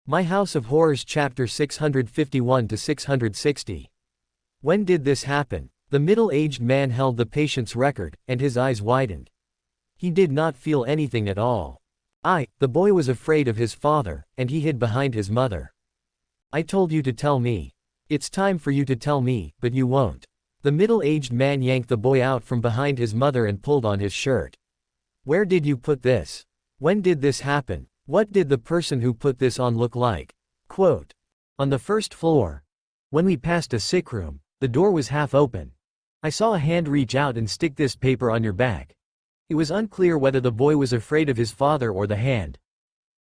My House of Horrors Chapter 651 to 660. When did this happen? The middle-aged man held the patient's record, and his eyes widened. He did not feel anything at all. The boy was afraid of his father, and he hid behind his mother. I told you to tell me. It's time for you to tell me, but you won't. The middle-aged man yanked the boy out from behind his mother and pulled on his shirt. Where did you put this? When did this happen? What did the person who put this on look like? Quote. On the first floor. When we passed a sick room, the door was half open. I saw a hand reach out and stick this paper on your back. It was unclear whether the boy was afraid of his father or the hand.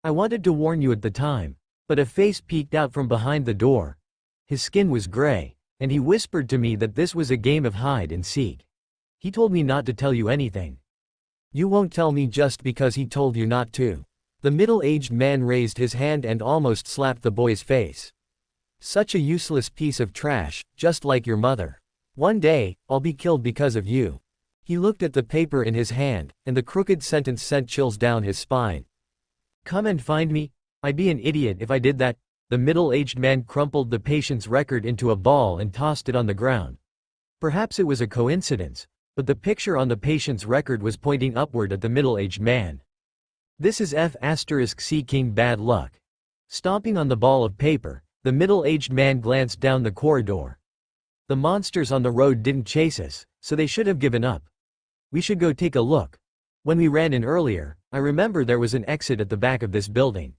I wanted to warn you at the time, but a face peeked out from behind the door. His skin was gray, and he whispered to me that this was a game of hide and seek. He told me not to tell you anything. You won't tell me just because he told you not to. The middle-aged man raised his hand and almost slapped the boy's face. Such a useless piece of trash, just like your mother. One day, I'll be killed because of you. He looked at the paper in his hand, and the crooked sentence sent chills down his spine. Come and find me? I'd be an idiot if I did that. The middle-aged man crumpled the patient's record into a ball and tossed it on the ground. Perhaps it was a coincidence, but the picture on the patient's record was pointing upward at the middle-aged man. This is F*C King bad luck. Stomping on the ball of paper, the middle-aged man glanced down the corridor. The monsters on the road didn't chase us, so they should have given up. We should go take a look. When we ran in earlier, I remember there was an exit at the back of this building.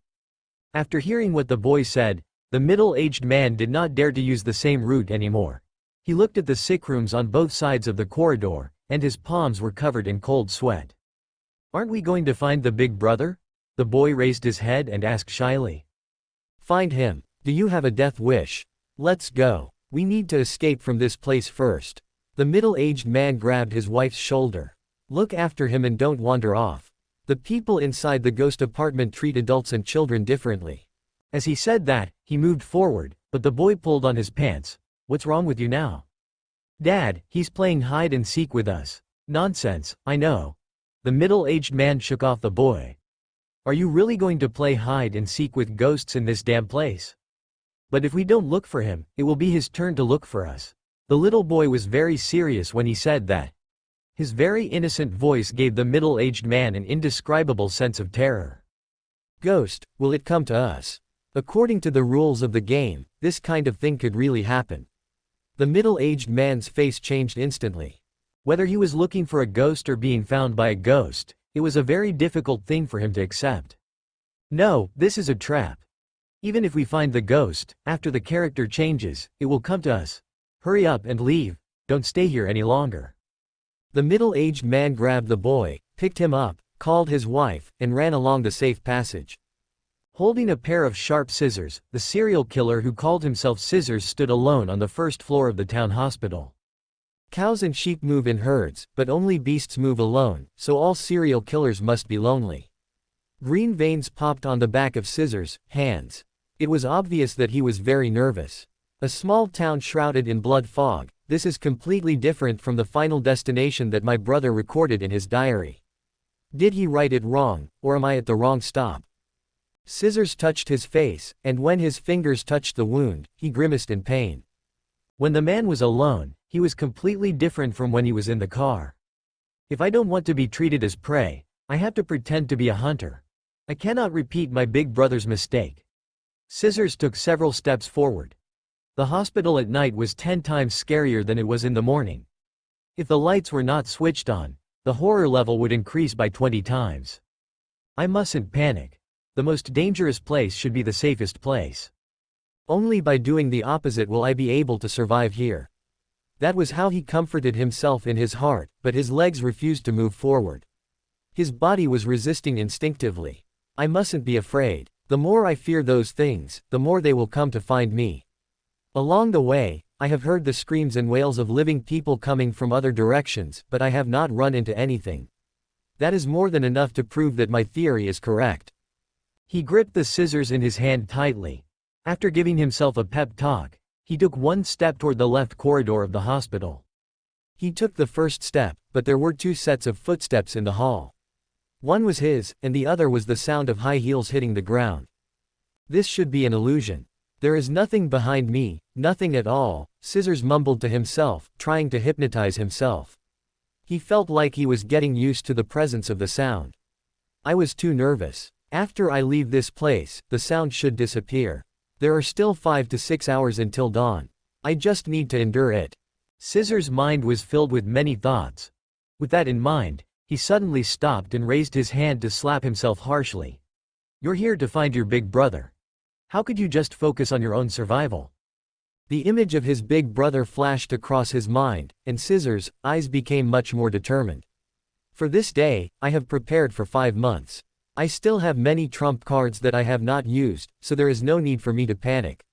After hearing what the boy said, the middle-aged man did not dare to use the same route anymore. He looked at the sick rooms on both sides of the corridor, and his palms were covered in cold sweat. Aren't we going to find the big brother? The boy raised his head and asked shyly. Find him. Do you have a death wish? Let's go. We need to escape from this place first. The middle-aged man grabbed his wife's shoulder. Look after him and don't wander off. The people inside the ghost apartment treat adults and children differently. As he said that, he moved forward, but the boy pulled on his pants. What's wrong with you now? Dad, he's playing hide and seek with us. Nonsense, I know. The middle-aged man shook off the boy. Are you really going to play hide and seek with ghosts in this damn place? But if we don't look for him, it will be his turn to look for us. The little boy was very serious when he said that. His very innocent voice gave the middle-aged man an indescribable sense of terror. Ghost, will it come to us? According to the rules of the game, this kind of thing could really happen. The middle-aged man's face changed instantly. Whether he was looking for a ghost or being found by a ghost, it was a very difficult thing for him to accept. No, this is a trap. Even if we find the ghost, after the character changes, it will come to us. Hurry up and leave, don't stay here any longer. The middle-aged man grabbed the boy, picked him up, called his wife, and ran along the safe passage. Holding a pair of sharp scissors, the serial killer who called himself Scissors stood alone on the first floor of the town hospital. Cows and sheep move in herds, but only beasts move alone, so all serial killers must be lonely. Green veins popped on the back of Scissors' hands. It was obvious that he was very nervous. A small town shrouded in blood fog, this is completely different from the final destination that my brother recorded in his diary. Did he write it wrong, or am I at the wrong stop? Scissors touched his face, and when his fingers touched the wound, he grimaced in pain. When the man was alone, he was completely different from when he was in the car. If I don't want to be treated as prey, I have to pretend to be a hunter. I cannot repeat my big brother's mistake. Scissors took several steps forward. The hospital at night was 10 times scarier than it was in the morning. If the lights were not switched on, the horror level would increase by 20 times. I mustn't panic. The most dangerous place should be the safest place. Only by doing the opposite will I be able to survive here. That was how he comforted himself in his heart, but his legs refused to move forward. His body was resisting instinctively. I mustn't be afraid. The more I fear those things, the more they will come to find me. Along the way, I have heard the screams and wails of living people coming from other directions, but I have not run into anything. That is more than enough to prove that my theory is correct. He gripped the scissors in his hand tightly. After giving himself a pep talk, he took one step toward the left corridor of the hospital. He took the first step, but there were 2 sets of footsteps in the hall. One was his, and the other was the sound of high heels hitting the ground. This should be an illusion. There is nothing behind me, nothing at all, Scissors mumbled to himself, trying to hypnotize himself. He felt like he was getting used to the presence of the sound. I was too nervous. After I leave this place, the sound should disappear. There are still 5 to 6 hours until dawn. I just need to endure it. Scissors' mind was filled with many thoughts. With that in mind, he suddenly stopped and raised his hand to slap himself harshly. You're here to find your big brother. How could you just focus on your own survival? The image of his big brother flashed across his mind, and Scissors' eyes became much more determined. For this day, I have prepared for 5 months. I still have many trump cards that I have not used, so there is no need for me to panic.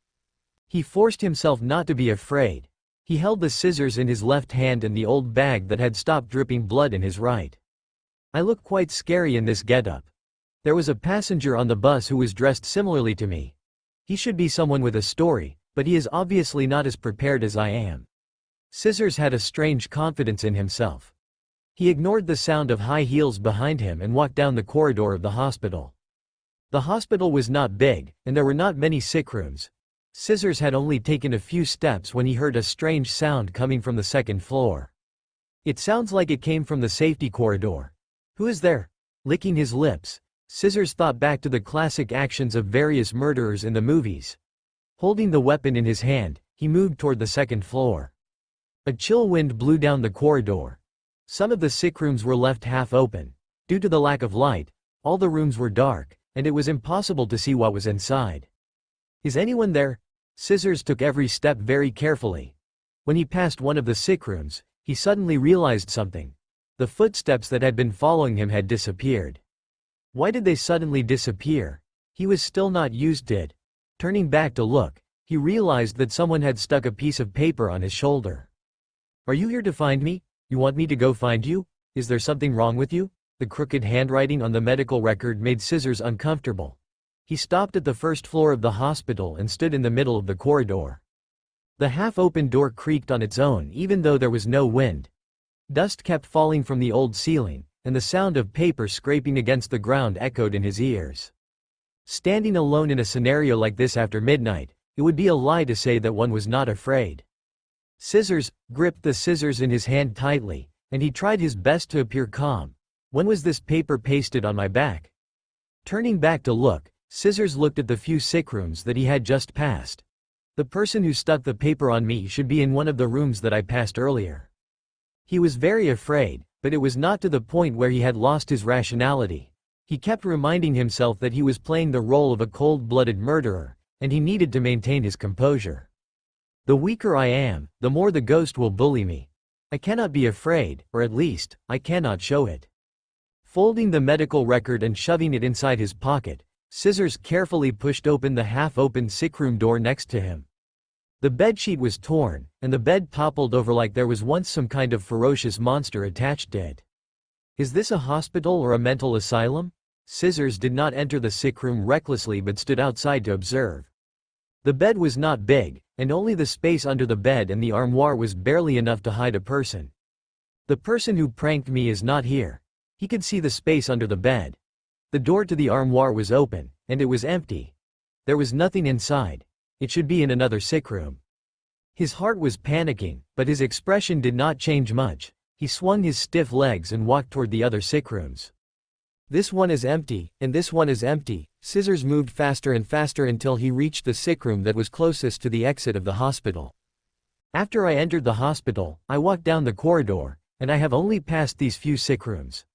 He forced himself not to be afraid. He held the scissors in his left hand and the old bag that had stopped dripping blood in his right. I look quite scary in this getup. There was a passenger on the bus who was dressed similarly to me. He should be someone with a story, but he is obviously not as prepared as I am. Scissors had a strange confidence in himself. He ignored the sound of high heels behind him and walked down the corridor of the hospital. The hospital was not big, and there were not many sick rooms. Scissors had only taken a few steps when he heard a strange sound coming from the second floor. It sounds like it came from the safety corridor. Who is there? Licking his lips, Scissors thought back to the classic actions of various murderers in the movies. Holding the weapon in his hand, he moved toward the second floor. A chill wind blew down the corridor. Some of the sick rooms were left half open. Due to the lack of light, all the rooms were dark, and it was impossible to see what was inside. Is anyone there? Scissors took every step very carefully. When he passed one of the sick rooms, he suddenly realized something. The footsteps that had been following him had disappeared. Why did they suddenly disappear? He was still not used to it. Turning back to look, he realized that someone had stuck a piece of paper on his shoulder. Are you here to find me? You want me to go find you? Is there something wrong with you? The crooked handwriting on the medical record made Scissors uncomfortable. He stopped at the first floor of the hospital and stood in the middle of the corridor. The half-open door creaked on its own even though there was no wind. Dust kept falling from the old ceiling, and the sound of paper scraping against the ground echoed in his ears. Standing alone in a scenario like this after midnight, it would be a lie to say that one was not afraid. Scissors gripped the scissors in his hand tightly, and he tried his best to appear calm. When was this paper pasted on my back? Turning back to look, Scissors looked at the few sick rooms that he had just passed. The person who stuck the paper on me should be in one of the rooms that I passed earlier. He was very afraid, but it was not to the point where he had lost his rationality. He kept reminding himself that he was playing the role of a cold-blooded murderer, and he needed to maintain his composure. The weaker I am, the more the ghost will bully me. I cannot be afraid, or at least, I cannot show it. Folding the medical record and shoving it inside his pocket, Scissors carefully pushed open the half-open sickroom door next to him. The bedsheet was torn, and the bed toppled over like there was once some kind of ferocious monster attached to it. Is this a hospital or a mental asylum? Scissors did not enter the sickroom recklessly but stood outside to observe. The bed was not big, and only the space under the bed and the armoire was barely enough to hide a person. The person who pranked me is not here. He could see the space under the bed. The door to the armoire was open, and it was empty. There was nothing inside. It should be in another sickroom. His heart was panicking, but his expression did not change much. He swung his stiff legs and walked toward the other sickrooms. This one is empty, and this one is empty. Scissors moved faster and faster until he reached the sickroom that was closest to the exit of the hospital. After I entered the hospital, I walked down the corridor, and I have only passed these few sickrooms.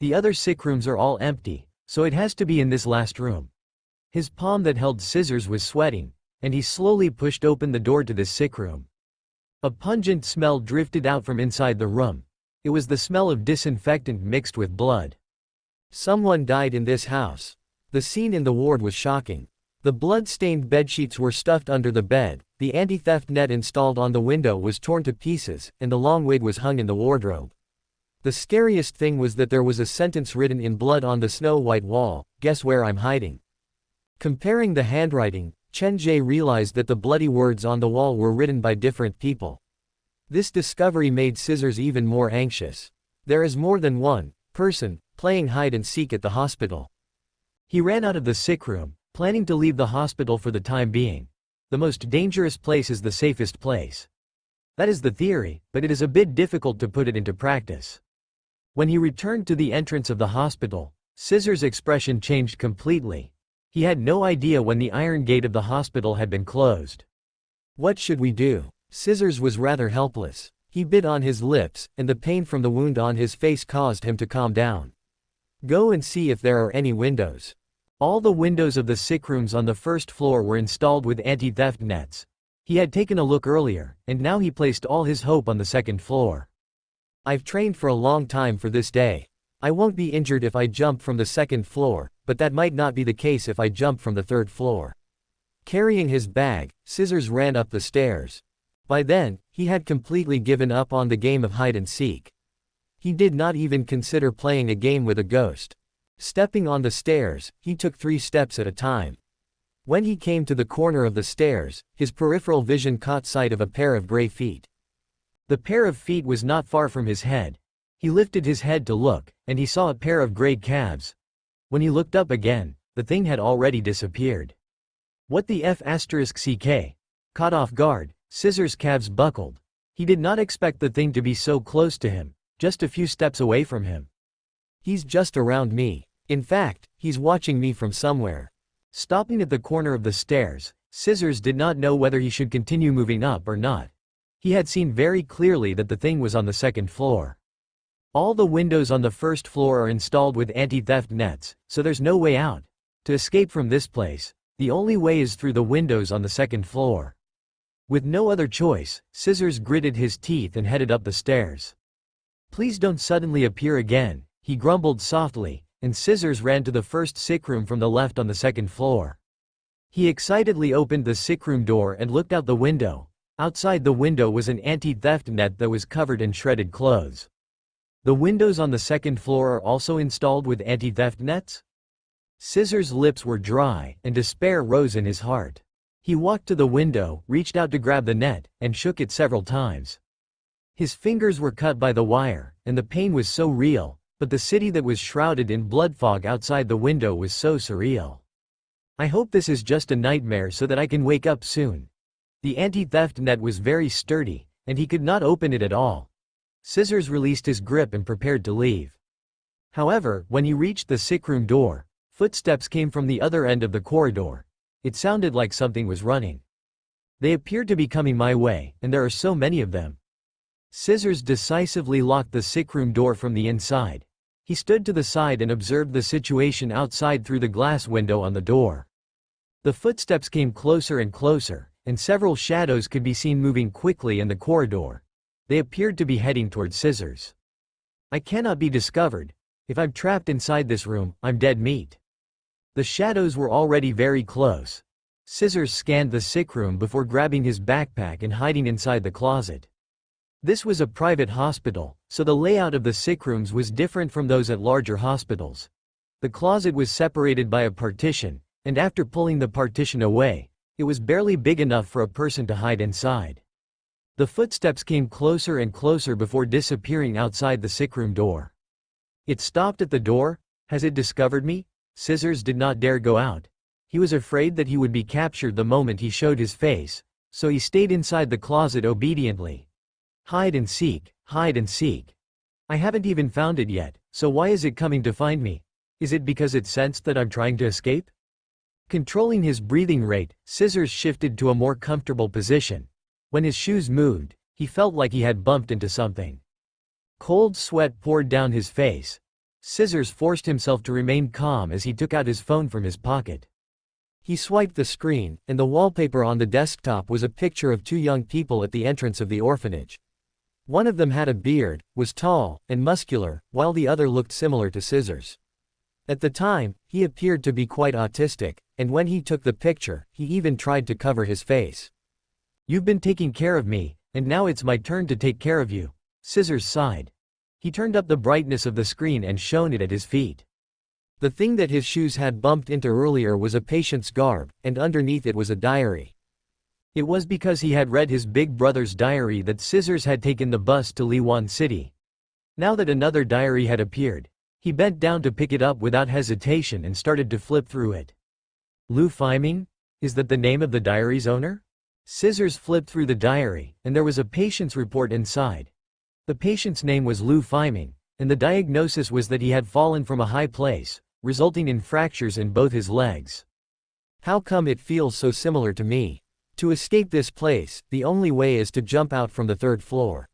The other sickrooms are all empty, so it has to be in this last room. His palm that held Scissors was sweating, and he slowly pushed open the door to this sickroom. A pungent smell drifted out from inside the room. It was the smell of disinfectant mixed with blood. Someone died in this house. The scene in the ward was shocking. The blood-stained bedsheets were stuffed under the bed, the anti-theft net installed on the window was torn to pieces, and the long wig was hung in the wardrobe. The scariest thing was that there was a sentence written in blood on the snow-white wall, "Guess where I'm hiding." Comparing the handwriting, Chen Ge realized that the bloody words on the wall were written by different people. This discovery made Scissors even more anxious. There is more than one person playing hide and seek at the hospital. He ran out of the sickroom, planning to leave the hospital for the time being. The most dangerous place is the safest place. That is the theory, but it is a bit difficult to put it into practice. When he returned to the entrance of the hospital, Scissors' expression changed completely. He had no idea when the iron gate of the hospital had been closed. What should we do? Scissors was rather helpless. He bit on his lips, and the pain from the wound on his face caused him to calm down. Go and see if there are any windows. All the windows of the sick rooms on the first floor were installed with anti-theft nets. He had taken a look earlier, and now he placed all his hope on the second floor. I've trained for a long time for this day. I won't be injured if I jump from the second floor, but that might not be the case if I jump from the third floor. Carrying his bag, Scissors ran up the stairs. By then, he had completely given up on the game of hide-and-seek. He did not even consider playing a game with a ghost. Stepping on the stairs, he took 3 steps at a time. When he came to the corner of the stairs, his peripheral vision caught sight of a pair of gray feet. The pair of feet was not far from his head. He lifted his head to look, and he saw a pair of gray calves. When he looked up again, the thing had already disappeared. What the f***ck? Caught off guard, Scissors' calves buckled. He did not expect the thing to be so close to him, just a few steps away from him. He's just around me. In fact, he's watching me from somewhere. Stopping at the corner of the stairs, Scissors did not know whether he should continue moving up or not. He had seen very clearly that the thing was on the second floor. All the windows on the first floor are installed with anti-theft nets, so there's no way out. To escape from this place, the only way is through the windows on the second floor. With no other choice, Scissors gritted his teeth and headed up the stairs. Please don't suddenly appear again, he grumbled softly, and Scissors ran to the first sick room from the left on the second floor. He excitedly opened the sick room door and looked out the window. Outside the window was an anti-theft net that was covered in shredded clothes. The windows on the second floor are also installed with anti-theft nets? Scissors' lips were dry, and despair rose in his heart. He walked to the window, reached out to grab the net, and shook it several times. His fingers were cut by the wire, and the pain was so real, but the city that was shrouded in blood fog outside the window was so surreal. I hope this is just a nightmare so that I can wake up soon. The anti-theft net was very sturdy, and he could not open it at all. Scissors released his grip and prepared to leave. However, when he reached the sick room door, footsteps came from the other end of the corridor. It sounded like something was running. They appeared to be coming my way, and there are so many of them. Scissors decisively locked the sick room door from the inside. He stood to the side and observed the situation outside through the glass window on the door. The footsteps came closer and closer, and several shadows could be seen moving quickly in the corridor. They appeared to be heading toward Scissors. I cannot be discovered. If I'm trapped inside this room, I'm dead meat. The shadows were already very close. Scissors scanned the sick room before grabbing his backpack and hiding inside the closet. This was a private hospital, so the layout of the sick rooms was different from those at larger hospitals. The closet was separated by a partition, and after pulling the partition away, it was barely big enough for a person to hide inside. The footsteps came closer and closer before disappearing outside the sick room door. It stopped at the door. Has it discovered me? Scissors did not dare go out. He was afraid that he would be captured the moment he showed his face, so he stayed inside the closet obediently. Hide and seek, hide and seek. I haven't even found it yet, so why is it coming to find me? Is it because it sensed that I'm trying to escape? Controlling his breathing rate, Scissors shifted to a more comfortable position. When his shoes moved, he felt like he had bumped into something. Cold sweat poured down his face. Scissors forced himself to remain calm as he took out his phone from his pocket. He swiped the screen, and the wallpaper on the desktop was a picture of 2 young people at the entrance of the orphanage. One of them had a beard, was tall, and muscular, while the other looked similar to Scissors. At the time, he appeared to be quite autistic, and when he took the picture, he even tried to cover his face. You've been taking care of me, and now it's my turn to take care of you. Scissors sighed. He turned up the brightness of the screen and shone it at his feet. The thing that his shoes had bumped into earlier was a patient's garb, and underneath it was a diary. It was because he had read his big brother's diary that Scissors had taken the bus to Liwan City. Now that another diary had appeared, he bent down to pick it up without hesitation and started to flip through it. Lu Feiming? Is that the name of the diary's owner? Scissors flipped through the diary, and there was a patient's report inside. The patient's name was Lu Feiming, and the diagnosis was that he had fallen from a high place, resulting in fractures in both his legs. How come it feels so similar to me? To escape this place, the only way is to jump out from the third floor.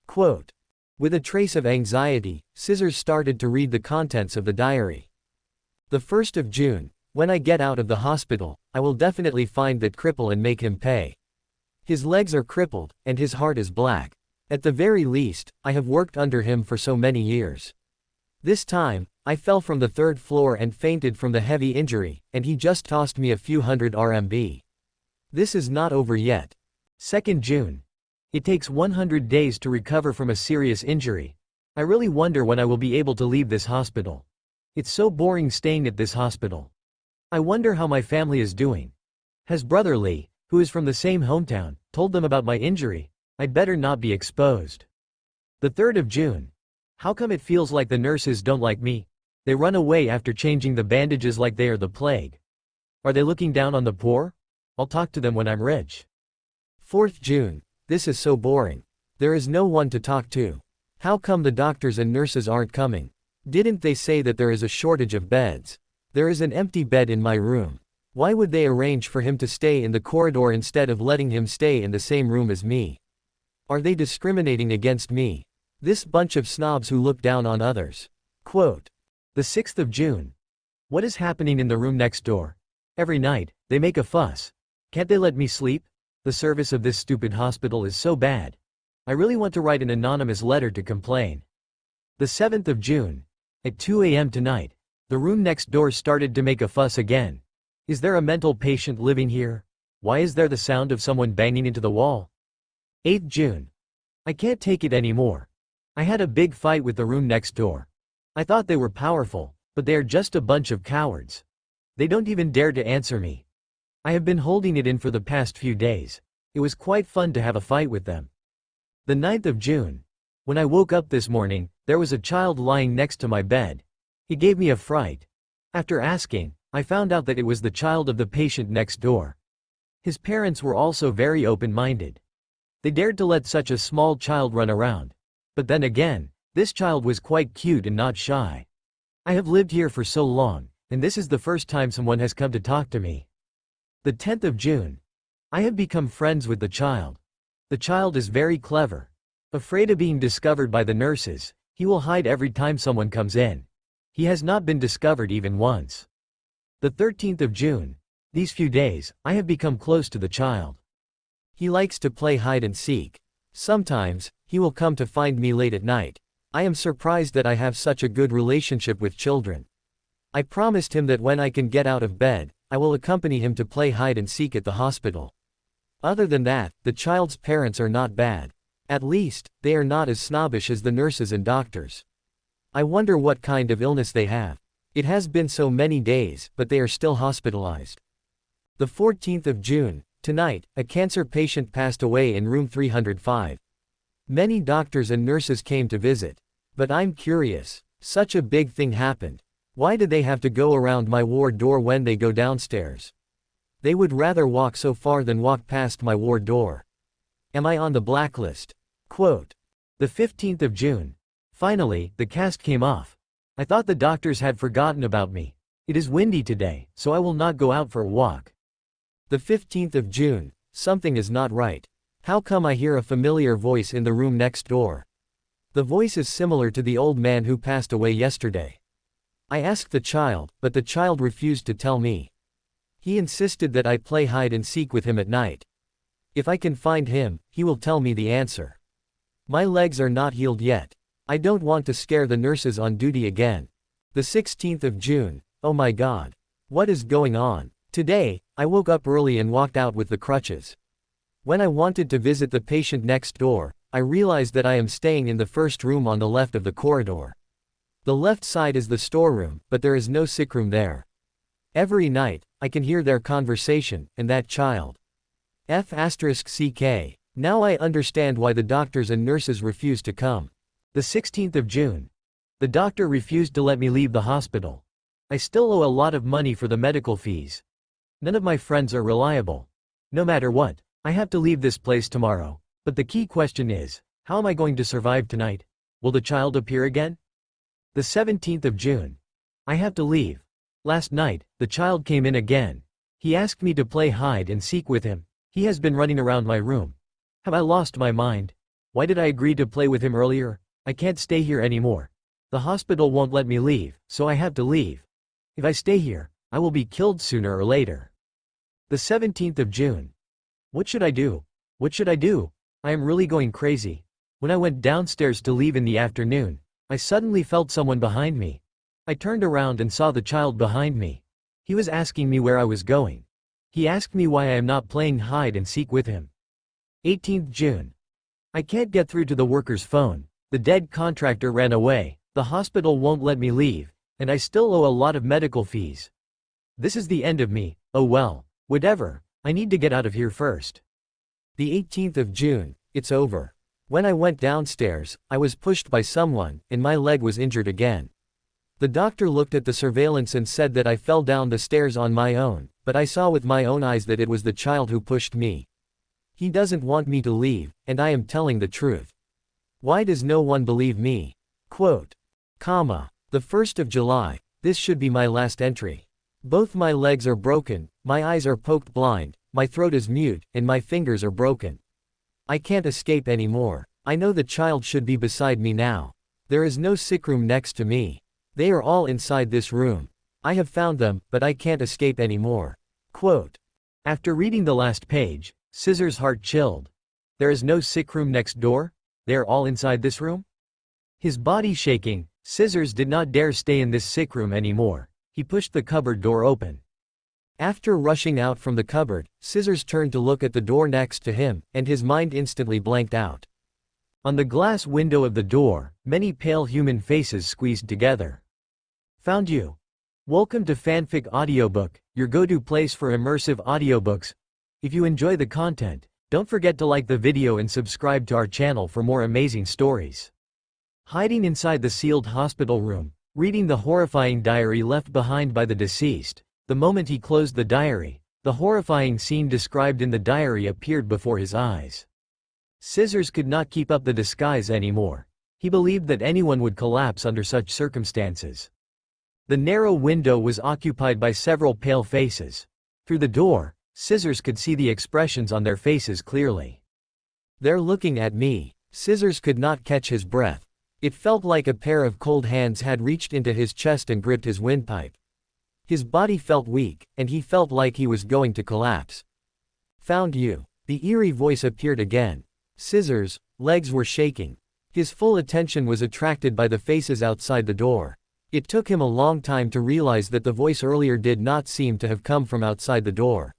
Quote. With a trace of anxiety, Scissors started to read the contents of the diary. The 1st of June. When I get out of the hospital, I will definitely find that cripple and make him pay. His legs are crippled, and his heart is black. At the very least, I have worked under him for so many years. This time, I fell from the third floor and fainted from the heavy injury, and he just tossed me a few hundred RMB. This is not over yet. 2nd June. It takes 100 days to recover from a serious injury. I really wonder when I will be able to leave this hospital. It's so boring staying at this hospital. I wonder how my family is doing. Has Brother Li, who is from the same hometown, told them about my injury? I'd better not be exposed. The 3rd of June. How come it feels like the nurses don't like me? They run away after changing the bandages like they are the plague. Are they looking down on the poor? I'll talk to them when I'm rich. 4th June. This is so boring. There is no one to talk to. How come the doctors and nurses aren't coming? Didn't they say that there is a shortage of beds? There is an empty bed in my room. Why would they arrange for him to stay in the corridor instead of letting him stay in the same room as me? Are they discriminating against me? This bunch of snobs who look down on others. Quote. The 6th of June. What is happening in the room next door? Every night, they make a fuss. Can't they let me sleep? The service of this stupid hospital is so bad. I really want to write an anonymous letter to complain. The 7th of June. At 2 a.m. tonight, the room next door started to make a fuss again. Is there a mental patient living here? Why is there the sound of someone banging into the wall? 8th June. I can't take it anymore. I had a big fight with the room next door. I thought they were powerful, but they are just a bunch of cowards. They don't even dare to answer me. I have been holding it in for the past few days. It was quite fun to have a fight with them. The 9th of June. When I woke up this morning, there was a child lying next to my bed. He gave me a fright. After asking, I found out that it was the child of the patient next door. His parents were also very open-minded. They dared to let such a small child run around. But then again, this child was quite cute and not shy. I have lived here for so long, and this is the first time someone has come to talk to me. The 10th of June. I have become friends with the child. The child is very clever. Afraid of being discovered by the nurses, he will hide every time someone comes in. He has not been discovered even once. The 13th of June. These few days, I have become close to the child. He likes to play hide and seek. Sometimes, he will come to find me late at night. I am surprised that I have such a good relationship with children. I promised him that when I can get out of bed, I will accompany him to play hide and seek at the hospital. Other than that, the child's parents are not bad. At least, they are not as snobbish as the nurses and doctors. I wonder what kind of illness they have. It has been so many days, but they are still hospitalized. The 14th of June. Tonight, a cancer patient passed away in room 305. Many doctors and nurses came to visit. But I'm curious. Such a big thing happened. Why did they have to go around my ward door when they go downstairs? They would rather walk so far than walk past my ward door. Am I on the blacklist? Quote. The 15th of June. Finally, the cast came off. I thought the doctors had forgotten about me. It is windy today, so I will not go out for a walk. The 15th of June. Something is not right. How come I hear a familiar voice in the room next door? The voice is similar to the old man who passed away yesterday. I asked the child, but the child refused to tell me. He insisted that I play hide and seek with him at night. If I can find him, he will tell me the answer. My legs are not healed yet. I don't want to scare the nurses on duty again. The 16th of June. Oh my God. What is going on? Today, I woke up early and walked out with the crutches. When I wanted to visit the patient next door, I realized that I am staying in the first room on the left of the corridor. The left side is the storeroom, but there is no sick room there. Every night, I can hear their conversation, and that child. F***ck. Now I understand why the doctors and nurses refuse to come. The 16th of June. The doctor refused to let me leave the hospital. I still owe a lot of money for the medical fees. None of my friends are reliable. No matter what, I have to leave this place tomorrow. But the key question is, how am I going to survive tonight? Will the child appear again? The 17th of June. I have to leave. Last night, the child came in again. He asked me to play hide and seek with him. He has been running around my room. Have I lost my mind? Why did I agree to play with him earlier? I can't stay here anymore. The hospital won't let me leave, so I have to leave. If I stay here, I will be killed sooner or later. The 17th of June. What should I do? What should I do? I am really going crazy. When I went downstairs to leave in the afternoon, I suddenly felt someone behind me. I turned around and saw the child behind me. He was asking me where I was going. He asked me why I am not playing hide and seek with him. 18th June. I can't get through to the worker's phone. The dead contractor ran away. The hospital won't let me leave, and I still owe a lot of medical fees. This is the end of me. Oh well, whatever. I need to get out of here first. The 18th of June. It's over. When I went downstairs, I was pushed by someone, and my leg was injured again. The doctor looked at the surveillance and said that I fell down the stairs on my own, but I saw with my own eyes that it was the child who pushed me. He doesn't want me to leave, and I am telling the truth. Why does no one believe me? Quote, the 1st of July, this should be my last entry. Both my legs are broken, my eyes are poked blind, my throat is mute, and my fingers are broken. I can't escape anymore. I know the child should be beside me now. There is no sick room next to me. They are all inside this room. I have found them, but I can't escape anymore. Quote. After reading the last page, Scissor's heart chilled. There is no sick room next door? They are all inside this room? His body shaking, Scissors did not dare stay in this sick room anymore. He pushed the cupboard door open. After rushing out from the cupboard, Scissors turned to look at the door next to him, and his mind instantly blanked out. On the glass window of the door, many pale human faces squeezed together. Found you. Welcome to Fanfic Audiobook, your go-to place for immersive audiobooks. If you enjoy the content, don't forget to like the video and subscribe to our channel for more amazing stories. Hiding inside the sealed hospital room, reading the horrifying diary left behind by the deceased. The moment he closed the diary, the horrifying scene described in the diary appeared before his eyes. Scissors could not keep up the disguise anymore. He believed that anyone would collapse under such circumstances. The narrow window was occupied by several pale faces. Through the door, Scissors could see the expressions on their faces clearly. They're looking at me. Scissors could not catch his breath. It felt like a pair of cold hands had reached into his chest and gripped his windpipe. His body felt weak, and he felt like he was going to collapse. Found you. The eerie voice appeared again. Scissors' legs were shaking. His full attention was attracted by the faces outside the door. It took him a long time to realize that the voice earlier did not seem to have come from outside the door.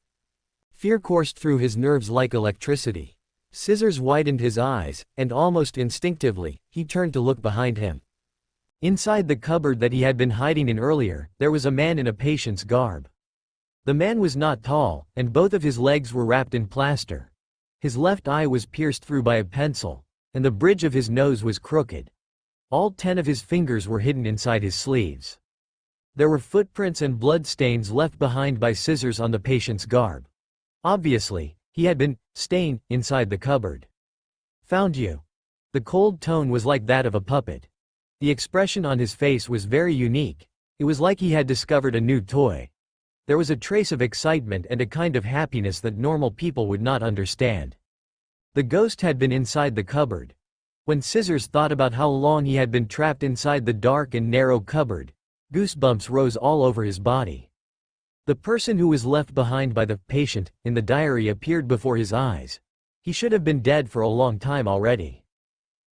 Fear coursed through his nerves like electricity. Scissors widened his eyes, and almost instinctively, he turned to look behind him. Inside the cupboard that he had been hiding in earlier, there was a man in a patient's garb. The man was not tall, and both of his legs were wrapped in plaster. His left eye was pierced through by a pencil, and the bridge of his nose was crooked. All 10 of his fingers were hidden inside his sleeves. There were footprints and blood stains left behind by Scissors on the patient's garb. Obviously, he had been staying inside the cupboard. Found you. The cold tone was like that of a puppet. The expression on his face was very unique. It was like he had discovered a new toy. There was a trace of excitement and a kind of happiness that normal people would not understand. The ghost had been inside the cupboard. When Scissors thought about how long he had been trapped inside the dark and narrow cupboard, goosebumps rose all over his body. The person who was left behind by the patient in the diary appeared before his eyes. He should have been dead for a long time already.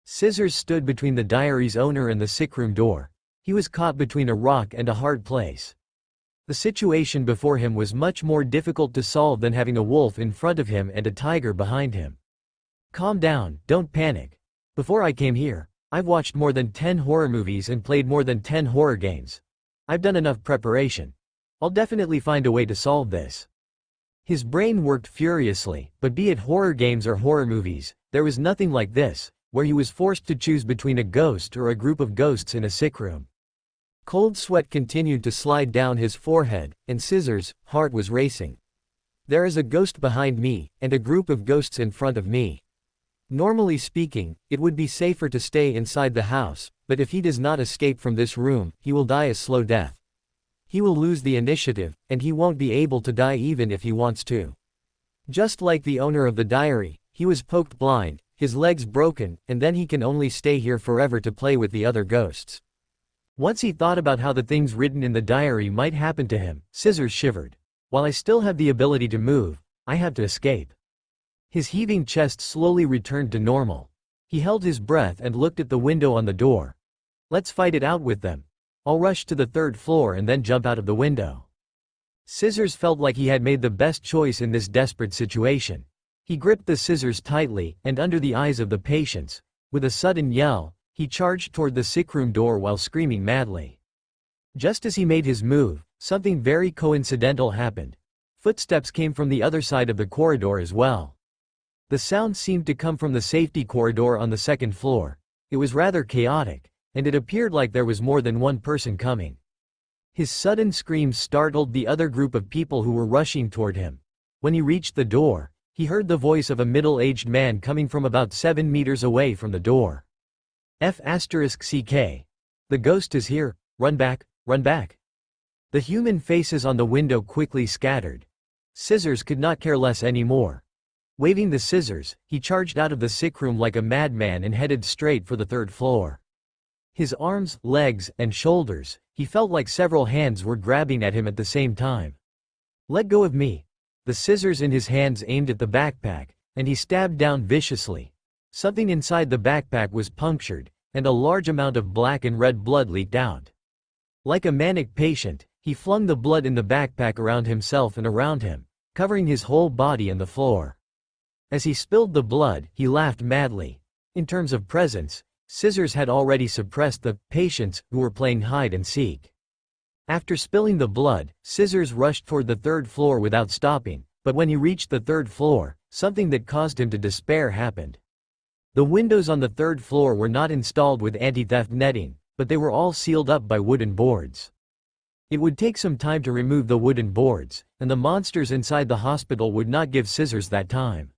Scissors stood between the diary's owner and the sickroom door. He was caught between a rock and a hard place. The situation before him was much more difficult to solve than having a wolf in front of him and a tiger behind him. Calm down, don't panic. Before I came here, I've watched more than 10 horror movies and played more than 10 horror games. I've done enough preparation. I'll definitely find a way to solve this. His brain worked furiously, but be it horror games or horror movies, there was nothing like this, where he was forced to choose between a ghost or a group of ghosts in a sick room. Cold sweat continued to slide down his forehead, and Scissors' heart was racing. There is a ghost behind me, and a group of ghosts in front of me. Normally speaking, it would be safer to stay inside the house, but if he does not escape from this room, he will die a slow death. He will lose the initiative, and he won't be able to die even if he wants to. Just like the owner of the diary, he was poked blind, his legs broken, and then he can only stay here forever to play with the other ghosts. Once he thought about how the things written in the diary might happen to him, Scissors shivered. While I still have the ability to move, I have to escape. His heaving chest slowly returned to normal. He held his breath and looked at the window on the door. Let's fight it out with them. I'll rush to the 3rd floor and then jump out of the window. Scissors felt like he had made the best choice in this desperate situation. He gripped the scissors tightly, and under the eyes of the patients, with a sudden yell, he charged toward the sickroom door while screaming madly. Just as he made his move, something very coincidental happened. Footsteps came from the other side of the corridor as well. The sound seemed to come from the safety corridor on the 2nd floor. It was rather chaotic, and it appeared like there was more than one person coming. His sudden screams startled the other group of people who were rushing toward him. When he reached the door, he heard the voice of a middle-aged man coming from about 7 meters away from the door. F***CK. The ghost is here, run back, run back. The human faces on the window quickly scattered. Scissors could not care less anymore. Waving the scissors, he charged out of the sickroom like a madman and headed straight for the 3rd floor. His arms, legs, and shoulders, he felt like several hands were grabbing at him at the same time. Let go of me. The scissors in his hands aimed at the backpack, and he stabbed down viciously. Something inside the backpack was punctured, and a large amount of black and red blood leaked out. Like a manic patient, he flung the blood in the backpack around himself and around him, covering his whole body and the floor. As he spilled the blood, he laughed madly. In terms of presence, Scissors had already suppressed the patients who were playing hide and seek. After spilling the blood, Scissors rushed toward the 3rd floor without stopping, but when he reached the 3rd floor, something that caused him to despair happened. The windows on the 3rd floor were not installed with anti-theft netting, but they were all sealed up by wooden boards. It would take some time to remove the wooden boards, and the monsters inside the hospital would not give Scissors that time.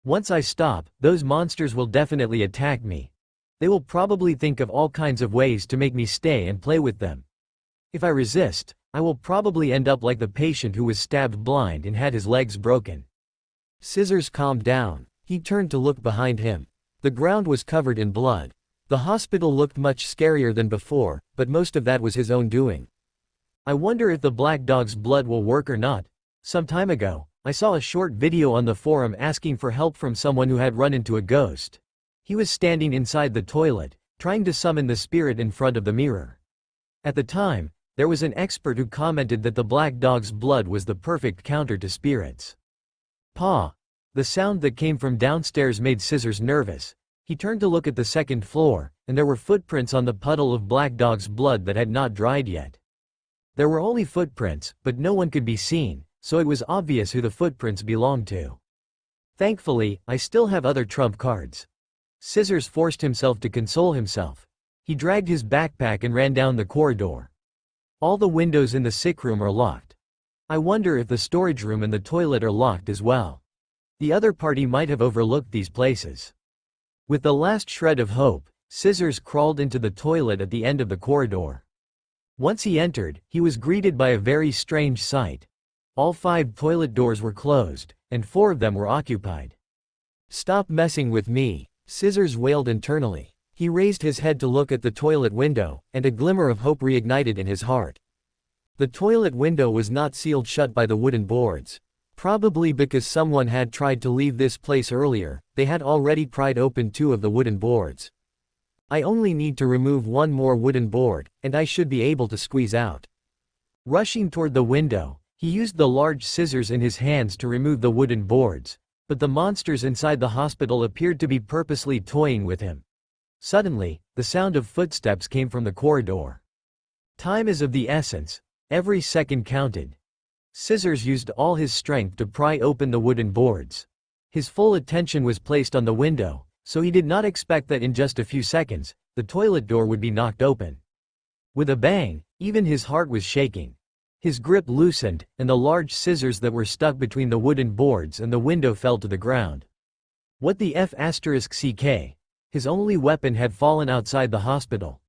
Once I stop, those monsters will definitely attack me. They will probably think of all kinds of ways to make me stay and play with them. If I resist, I will probably end up like the patient who was stabbed blind and had his legs broken. Scissors calmed down. He turned to look behind him. The ground was covered in blood. The hospital looked much scarier than before, but most of that was his own doing. I wonder if the black dog's blood will work or not. Some time ago, I saw a short video on the forum asking for help from someone who had run into a ghost. He was standing inside the toilet, trying to summon the spirit in front of the mirror. At the time, there was an expert who commented that the black dog's blood was the perfect counter to spirits. Paw. The sound that came from downstairs made Scissors nervous. He turned to look at the 2nd floor, and there were footprints on the puddle of black dog's blood that had not dried yet. There were only footprints, but no one could be seen, so it was obvious who the footprints belonged to. Thankfully, I still have other trump cards. Scissors forced himself to console himself. He dragged his backpack and ran down the corridor. All the windows in the sickroom are locked. I wonder if the storage room and the toilet are locked as well. The other party might have overlooked these places. With the last shred of hope, Scissors crawled into the toilet at the end of the corridor. Once he entered, he was greeted by a very strange sight. All 5 toilet doors were closed, and 4 of them were occupied. Stop messing with me, Scissors wailed internally. He raised his head to look at the toilet window, and a glimmer of hope reignited in his heart. The toilet window was not sealed shut by the wooden boards. Probably because someone had tried to leave this place earlier, they had already pried open 2 of the wooden boards. I only need to remove 1 more wooden board, and I should be able to squeeze out. Rushing toward the window, he used the large scissors in his hands to remove the wooden boards, but the monsters inside the hospital appeared to be purposely toying with him. Suddenly, the sound of footsteps came from the corridor. Time is of the essence. Every second counted. Scissors used all his strength to pry open the wooden boards. His full attention was placed on the window, so he did not expect that in just a few seconds, the toilet door would be knocked open. With a bang, even his heart was shaking. His grip loosened, and the large scissors that were stuck between the wooden boards and the window fell to the ground. What the f***ck? His only weapon had fallen outside the hospital.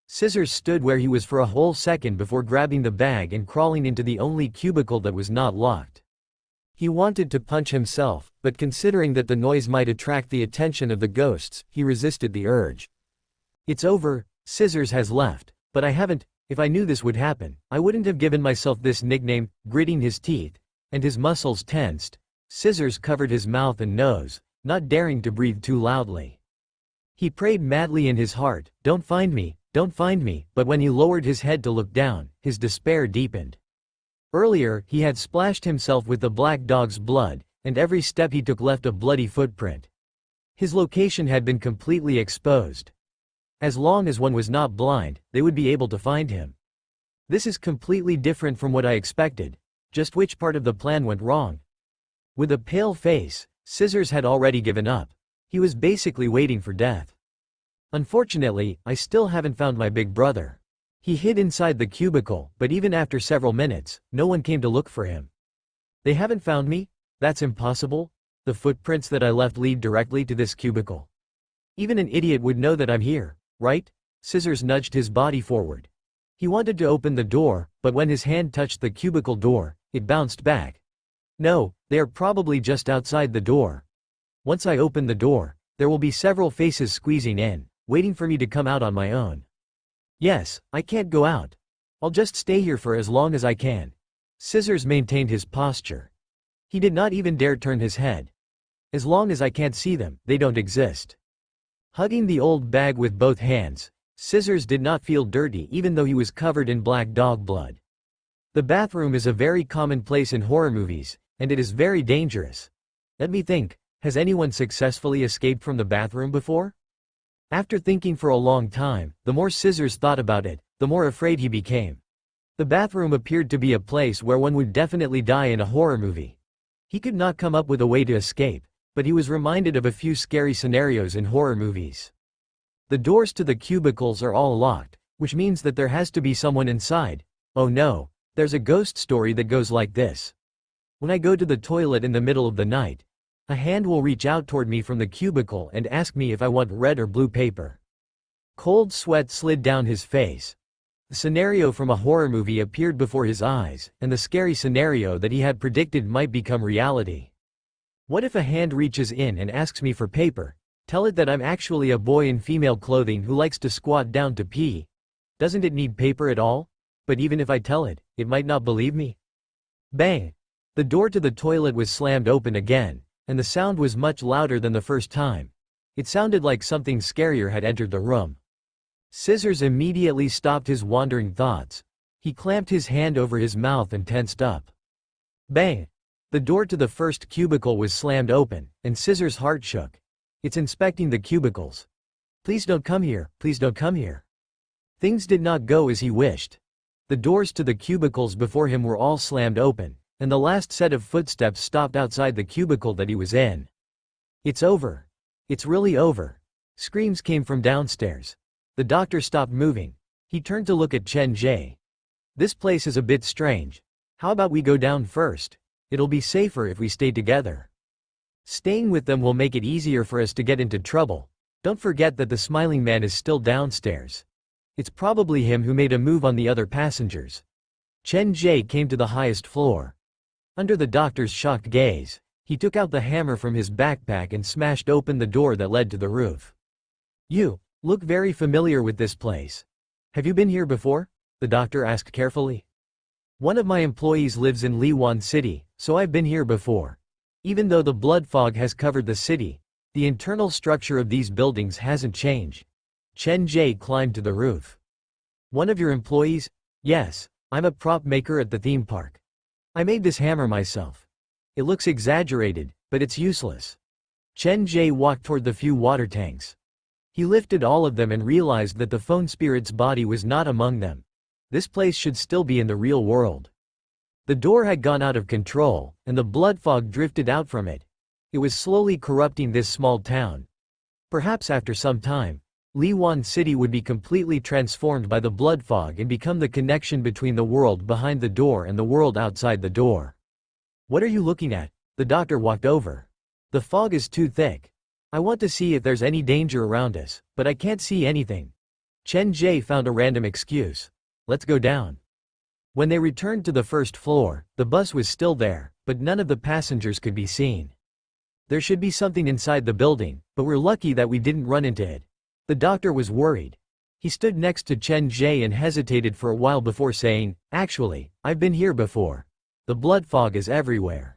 Scissors stood where he was for a whole second before grabbing the bag and crawling into the only cubicle that was not locked. He wanted to punch himself, but considering that the noise might attract the attention of the ghosts, he resisted the urge. It's over, Scissors has left, but I haven't. If I knew this would happen, I wouldn't have given myself this nickname. Gritting his teeth, and his muscles tensed, Scissors covered his mouth and nose, not daring to breathe too loudly. He prayed madly in his heart, don't find me, but when he lowered his head to look down, his despair deepened. Earlier, he had splashed himself with the black dog's blood, and every step he took left a bloody footprint. His location had been completely exposed. As long as one was not blind, they would be able to find him. This is completely different from what I expected. Just which part of the plan went wrong? With a pale face, Scissors had already given up. He was basically waiting for death. Unfortunately, I still haven't found my big brother. He hid inside the cubicle, but even after several minutes, no one came to look for him. They haven't found me? That's impossible. The footprints that I left lead directly to this cubicle. Even an idiot would know that I'm here, right? Scissors nudged his body forward. He wanted to open the door, but when his hand touched the cubicle door, it bounced back. No, they are probably just outside the door. Once I open the door, there will be several faces squeezing in, waiting for me to come out on my own. Yes, I can't go out. I'll just stay here for as long as I can. Scissors maintained his posture. He did not even dare turn his head. As long as I can't see them, they don't exist. Hugging the old bag with both hands, Scissors did not feel dirty even though he was covered in black dog blood. The bathroom is a very common place in horror movies, and it is very dangerous. Let me think, has anyone successfully escaped from the bathroom before? After thinking for a long time, the more Scissors thought about it, the more afraid he became. The bathroom appeared to be a place where one would definitely die in a horror movie. He could not come up with a way to escape, but he was reminded of a few scary scenarios in horror movies. The doors to the cubicles are all locked, which means that there has to be someone inside. Oh no, there's a ghost story that goes like this. When I go to the toilet in the middle of the night, a hand will reach out toward me from the cubicle and ask me if I want red or blue paper. Cold sweat slid down his face. The scenario from a horror movie appeared before his eyes, and the scary scenario that he had predicted might become reality. What if a hand reaches in and asks me for paper? Tell it that I'm actually a boy in female clothing who likes to squat down to pee. Doesn't it need paper at all? But even if I tell it, it might not believe me. Bang! The door to the toilet was slammed open again, and the sound was much louder than the first time. It sounded like something scarier had entered the room. Scissors immediately stopped his wandering thoughts. He clamped his hand over his mouth and tensed up. Bang! The door to the first cubicle was slammed open, and Scissors' heart shook. It's inspecting the cubicles. Please don't come here, please don't come here. Things did not go as he wished. The doors to the cubicles before him were all slammed open, and the last set of footsteps stopped outside the cubicle that he was in. It's over. It's really over. Screams came from downstairs. The doctor stopped moving. He turned to look at Chen Ge. This place is a bit strange. How about we go down first? It'll be safer if we stay together. Staying with them will make it easier for us to get into trouble. Don't forget that the smiling man is still downstairs. It's probably him who made a move on the other passengers. Chen Ge came to the highest floor. Under the doctor's shocked gaze, he took out the hammer from his backpack and smashed open the door that led to the roof. You look very familiar with this place. Have you been here before? The doctor asked carefully. One of my employees lives in Liwan City, so I've been here before. Even though the blood fog has covered the city, the internal structure of these buildings hasn't changed. Chen Ge climbed to the roof. One of your employees? Yes, I'm a prop maker at the theme park. I made this hammer myself. It looks exaggerated, but it's useless. Chen Ge walked toward the few water tanks. He lifted all of them and realized that the phone spirit's body was not among them. This place should still be in the real world. The door had gone out of control, and the blood fog drifted out from it. It was slowly corrupting this small town. Perhaps after some time, Liwan City would be completely transformed by the blood fog and become the connection between the world behind the door and the world outside the door. What are you looking at? The doctor walked over. The fog is too thick. I want to see if there's any danger around us, but I can't see anything. Chen Ge found a random excuse. Let's go down. When they returned to the first floor, the bus was still there, but none of the passengers could be seen. There should be something inside the building, but we're lucky that we didn't run into it. The doctor was worried. He stood next to Chen Ge and hesitated for a while before saying, "Actually, I've been here before. The blood fog is everywhere.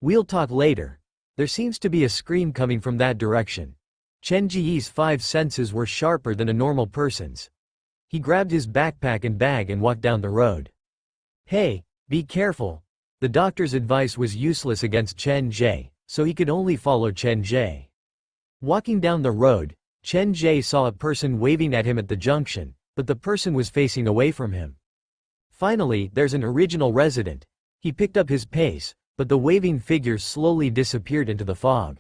We'll talk later." There seems to be a scream coming from that direction. Chen Ge's 5 senses were sharper than a normal person's. He grabbed his backpack and bag and walked down the road. Hey, be careful. The doctor's advice was useless against Chen Ge, so he could only follow Chen Ge. Walking down the road, Chen Ge saw a person waving at him at the junction, but the person was facing away from him. Finally, there's an original resident. He picked up his pace, but the waving figure slowly disappeared into the fog.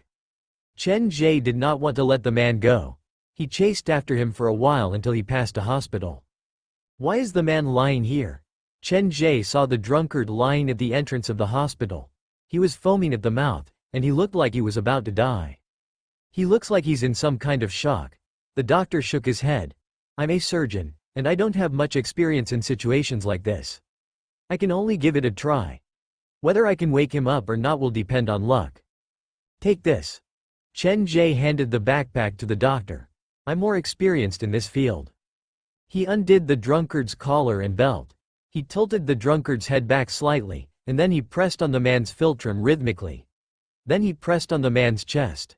Chen Ge did not want to let the man go. He chased after him for a while until he passed a hospital. Why is the man lying here? Chen Ge saw the drunkard lying at the entrance of the hospital. He was foaming at the mouth, and he looked like he was about to die. He looks like he's in some kind of shock. The doctor shook his head. I'm a surgeon, and I don't have much experience in situations like this. I can only give it a try. Whether I can wake him up or not will depend on luck. Take this. Chen Ge handed the backpack to the doctor. I'm more experienced in this field. He undid the drunkard's collar and belt. He tilted the drunkard's head back slightly, and then he pressed on the man's philtrum rhythmically. Then he pressed on the man's chest.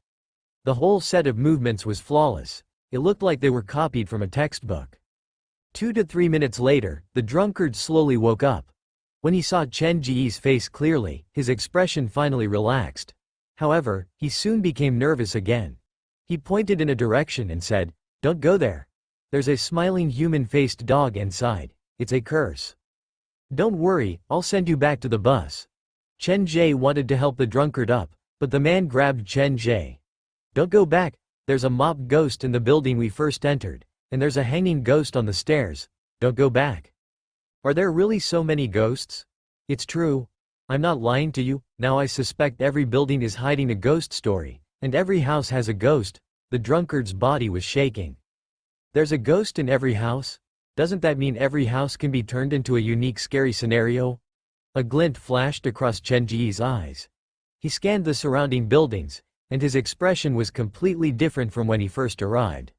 The whole set of movements was flawless. It looked like they were copied from a textbook. 2 to 3 minutes later, the drunkard slowly woke up. When he saw Chen Ge's face clearly, his expression finally relaxed. However, he soon became nervous again. He pointed in a direction and said, "Don't go there. There's a smiling human-faced dog inside. It's a curse. Don't worry, I'll send you back to the bus." Chen Ge wanted to help the drunkard up, but the man grabbed Chen Ge. "Don't go back. There's a mop ghost in the building we first entered, and there's a hanging ghost on the stairs. Don't go back." Are there really so many ghosts? It's true. I'm not lying to you. Now I suspect every building is hiding a ghost story, and every house has a ghost. The drunkard's body was shaking. There's a ghost in every house? Doesn't that mean every house can be turned into a unique scary scenario? A glint flashed across Chen Ge's eyes. He scanned the surrounding buildings, and his expression was completely different from when he first arrived.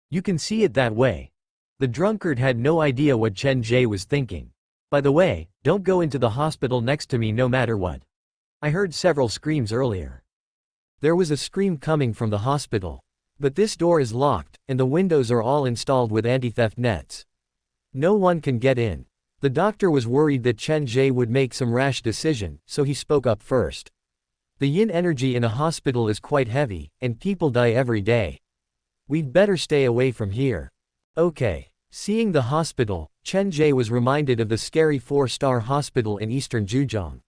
You can see it that way. The drunkard had no idea what Chen Ge was thinking. By the way, don't go into the hospital next to me no matter what. I heard several screams earlier. There was a scream coming from the hospital. But this door is locked, and the windows are all installed with anti-theft nets. No one can get in. The doctor was worried that Chen Ge would make some rash decision, so he spoke up first. The yin energy in a hospital is quite heavy, and people die every day. We'd better stay away from here. Okay. Seeing the hospital, Chen Ge was reminded of the scary 4-star hospital in eastern Zhejiang.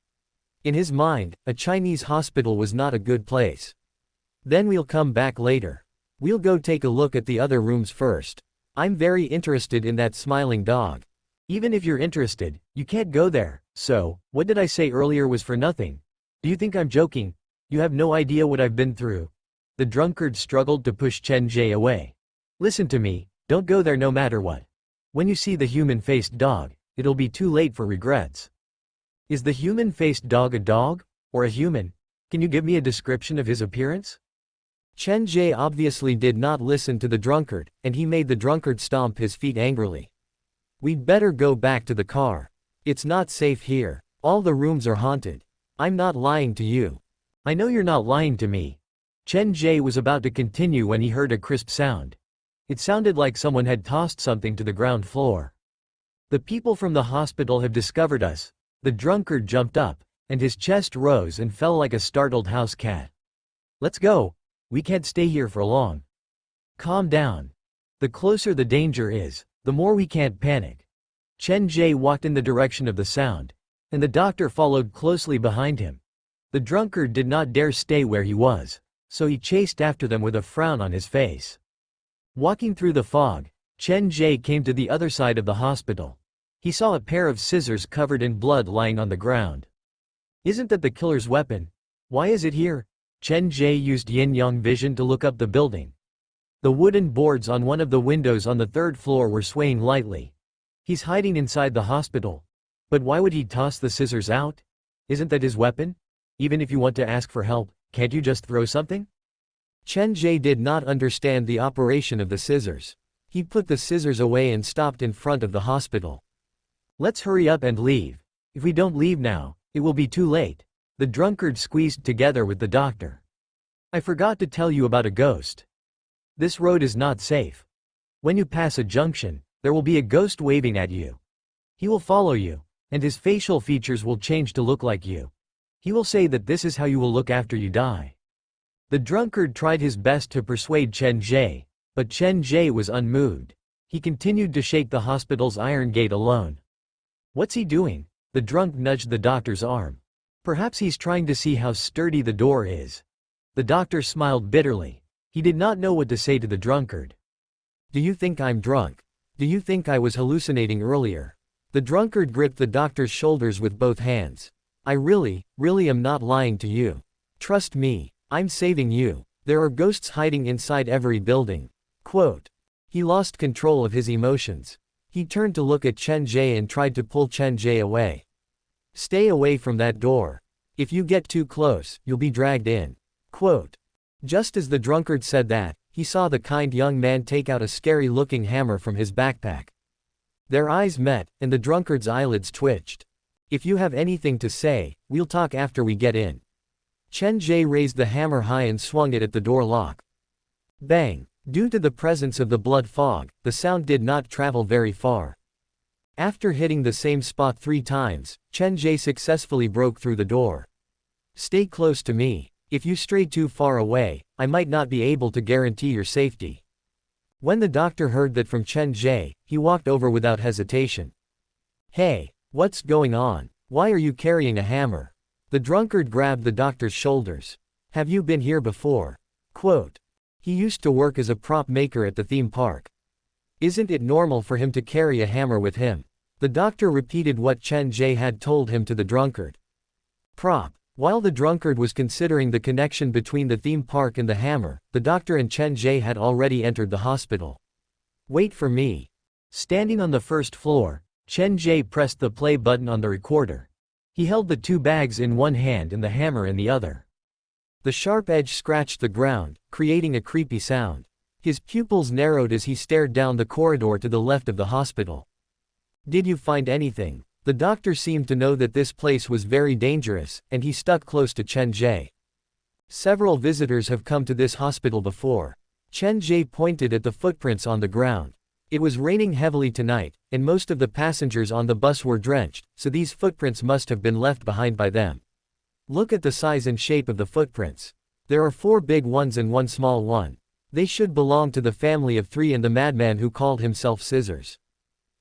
In his mind, a Chinese hospital was not a good place. Then we'll come back later. We'll go take a look at the other rooms first. I'm very interested in that smiling dog. Even if you're interested, you can't go there. So, what did I say earlier was for nothing? Do you think I'm joking? You have no idea what I've been through. The drunkard struggled to push Chen Ge away. Listen to me. Don't go there no matter what. When you see the human-faced dog, it'll be too late for regrets. Is the human-faced dog a dog? Or a human? Can you give me a description of his appearance? Chen Ge obviously did not listen to the drunkard, and he made the drunkard stomp his feet angrily. We'd better go back to the car. It's not safe here. All the rooms are haunted. I'm not lying to you. I know you're not lying to me. Chen Ge was about to continue when he heard a crisp sound. It sounded like someone had tossed something to the ground floor. The people from the hospital have discovered us. The drunkard jumped up, and his chest rose and fell like a startled house cat. Let's go. We can't stay here for long. Calm down. The closer the danger is, the more we can't panic. Chen Ge walked in the direction of the sound, and the doctor followed closely behind him. The drunkard did not dare stay where he was, so he chased after them with a frown on his face. Walking through the fog, Chen Ge came to the other side of the hospital. He saw a pair of scissors covered in blood lying on the ground. Isn't that the killer's weapon? Why is it here? Chen Ge used yin-yang vision to look up the building. The wooden boards on one of the windows on the third floor were swaying lightly. He's hiding inside the hospital. But why would he toss the scissors out? Isn't that his weapon? Even if you want to ask for help, can't you just throw something? Chen Ge did not understand the operation of the scissors. He put the scissors away and stopped in front of the hospital. Let's hurry up and leave. If we don't leave now, it will be too late. The drunkard squeezed together with the doctor. I forgot to tell you about a ghost. This road is not safe. When you pass a junction, there will be a ghost waving at you. He will follow you, and his facial features will change to look like you. He will say that this is how you will look after you die. The drunkard tried his best to persuade Chen Ge, but Chen Ge was unmoved. He continued to shake the hospital's iron gate alone. What's he doing? The drunk nudged the doctor's arm. Perhaps he's trying to see how sturdy the door is. The doctor smiled bitterly. He did not know what to say to the drunkard. Do you think I'm drunk? Do you think I was hallucinating earlier? The drunkard gripped the doctor's shoulders with both hands. I really am not lying to you. Trust me. I'm saving you. There are ghosts hiding inside every building. Quote. He lost control of his emotions. He turned to look at Chen Ge and tried to pull Chen Ge away. Stay away from that door. If you get too close, you'll be dragged in. Quote. Just as the drunkard said that, he saw the kind young man take out a scary-looking hammer from his backpack. Their eyes met, and the drunkard's eyelids twitched. If you have anything to say, we'll talk after we get in. Chen Ge raised the hammer high and swung it at the door lock. Bang! Due to the presence of the blood fog, the sound did not travel very far. After hitting the same spot 3 times, Chen Ge successfully broke through the door. Stay close to me. If you stray too far away, I might not be able to guarantee your safety. When the doctor heard that from Chen Ge, he walked over without hesitation. Hey, what's going on? Why are you carrying a hammer? The drunkard grabbed the doctor's shoulders. Have you been here before? Quote. He used to work as a prop maker at the theme park. Isn't it normal for him to carry a hammer with him? The doctor repeated what Chen Ge had told him to the drunkard. Prop. While the drunkard was considering the connection between the theme park and the hammer, the doctor and Chen Ge had already entered the hospital. Wait for me. Standing on the first floor, Chen Ge pressed the play button on the recorder. He held the 2 bags in one hand and the hammer in the other. The sharp edge scratched the ground, creating a creepy sound. His pupils narrowed as he stared down the corridor to the left of the hospital. Did you find anything? The doctor seemed to know that this place was very dangerous, and he stuck close to Chen Ge. Several visitors have come to this hospital before. Chen Ge pointed at the footprints on the ground. It was raining heavily tonight, and most of the passengers on the bus were drenched, so these footprints must have been left behind by them. Look at the size and shape of the footprints. There are 4 big ones and 1 small one. They should belong to the family of 3 and the madman who called himself Scissors.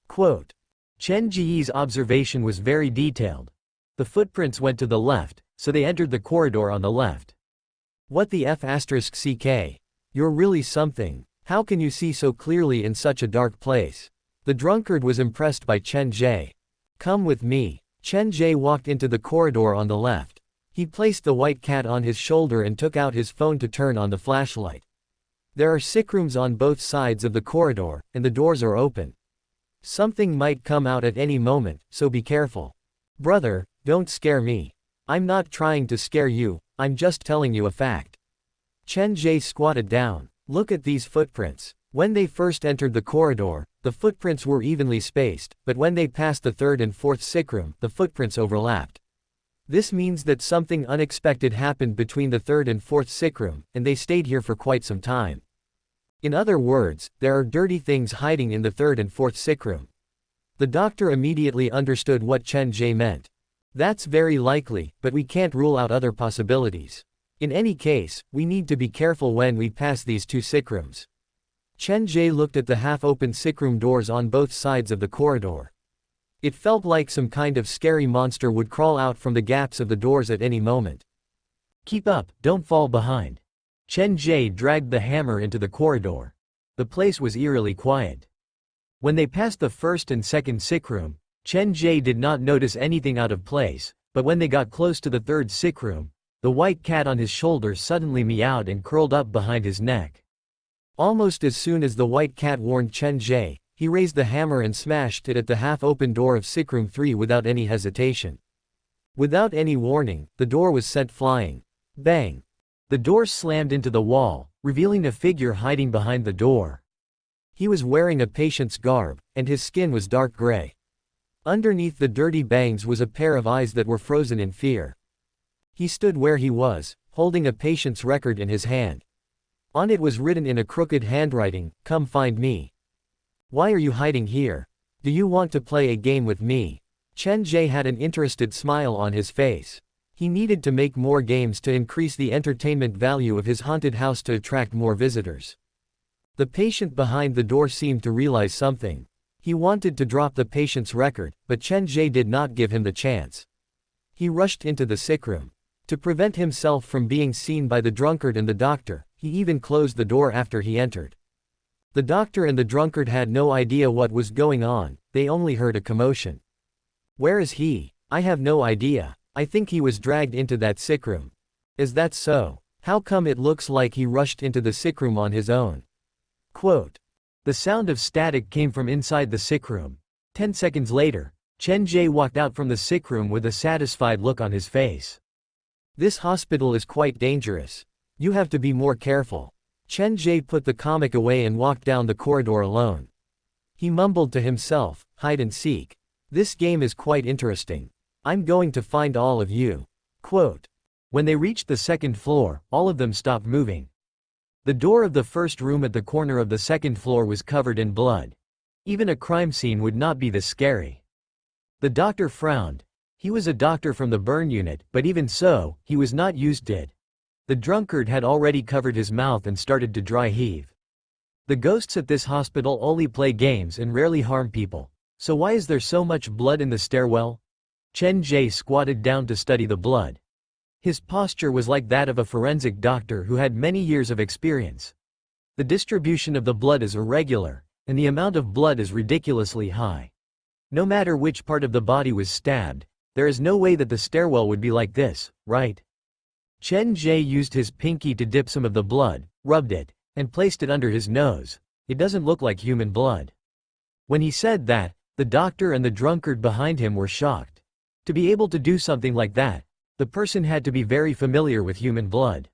Quote. Chen Ge's observation was very detailed. The footprints went to the left, so they entered the corridor on the left. What the f***ck? You're really something. How can you see so clearly in such a dark place? The drunkard was impressed by Chen Ge. Come with me. Chen Ge walked into the corridor on the left. He placed the white cat on his shoulder and took out his phone to turn on the flashlight. There are sick rooms on both sides of the corridor, and the doors are open. Something might come out at any moment, so be careful. Brother, don't scare me. I'm not trying to scare you, I'm just telling you a fact. Chen Ge squatted down. Look at these footprints. When they first entered the corridor, the footprints were evenly spaced, but when they passed the 3rd and 4th sick room, the footprints overlapped. This means that something unexpected happened between the 3rd and 4th sick room, and they stayed here for quite some time. In other words, there are dirty things hiding in the 3rd and 4th sick room. The doctor immediately understood what Chen Ge meant. That's very likely, but we can't rule out other possibilities. In any case, we need to be careful when we pass these 2 sick rooms. Chen Ge looked at the half-open sick room doors on both sides of the corridor. It felt like some kind of scary monster would crawl out from the gaps of the doors at any moment. Keep up, don't fall behind. Chen Ge dragged the hammer into the corridor. the place was eerily quiet. When they passed the first and second sick room, Chen Ge did not notice anything out of place, but when they got close to the third sick room, the white cat on his shoulder suddenly meowed and curled up behind his neck. Almost as soon as the white cat warned Chen Ge, he raised the hammer and smashed it at the half-open door of sick room 3 without any hesitation. Without any warning, the door was sent flying. Bang! The door slammed into the wall, revealing a figure hiding behind the door. He was wearing a patient's garb, and his skin was dark gray. Underneath the dirty bangs was a pair of eyes that were frozen in fear. He stood where he was, holding a patient's record in his hand. On it was written in a crooked handwriting, "Come find me." "Why are you hiding here? Do you want to play a game with me?" Chen Ge had an interested smile on his face. He needed to make more games to increase the entertainment value of his haunted house to attract more visitors. The patient behind the door seemed to realize something. He wanted to drop the patient's record, but Chen Ge did not give him the chance. He rushed into the sick room. To prevent himself from being seen by the drunkard and the doctor, he even closed the door after he entered. The doctor and the drunkard had no idea what was going on, they only heard a commotion. "Where is he? I have no idea. I think he was dragged into that sick room." "Is that so? How come it looks like he rushed into the sick room on his own?" Quote. The sound of static came from inside the sick room. 10 seconds later, Chen Ge walked out from the sick room with a satisfied look on his face. "This hospital is quite dangerous. You have to be more careful." Chen Ge put the comic away and walked down the corridor alone. He mumbled to himself, "Hide and seek. This game is quite interesting. I'm going to find all of you." Quote. When they reached the second floor, all of them stopped moving. The door of the first room at the corner of the second floor was covered in blood. Even a crime scene would not be this scary. The doctor frowned. He was a doctor from the burn unit, but even so, he was not used to it. The drunkard had already covered his mouth and started to dry heave. The ghosts at this hospital only play games and rarely harm people. So why is there so much blood in the stairwell? Chen Ge squatted down to study the blood. His posture was like that of a forensic doctor who had many years of experience. The distribution of the blood is irregular, and the amount of blood is ridiculously high. No matter which part of the body was stabbed, there is no way that the stairwell would be like this, right? Chen Ge used his pinky to dip some of the blood, rubbed it, and placed it under his nose. It doesn't look like human blood. When he said that, the doctor and the drunkard behind him were shocked. To be able to do something like that, the person had to be very familiar with human blood.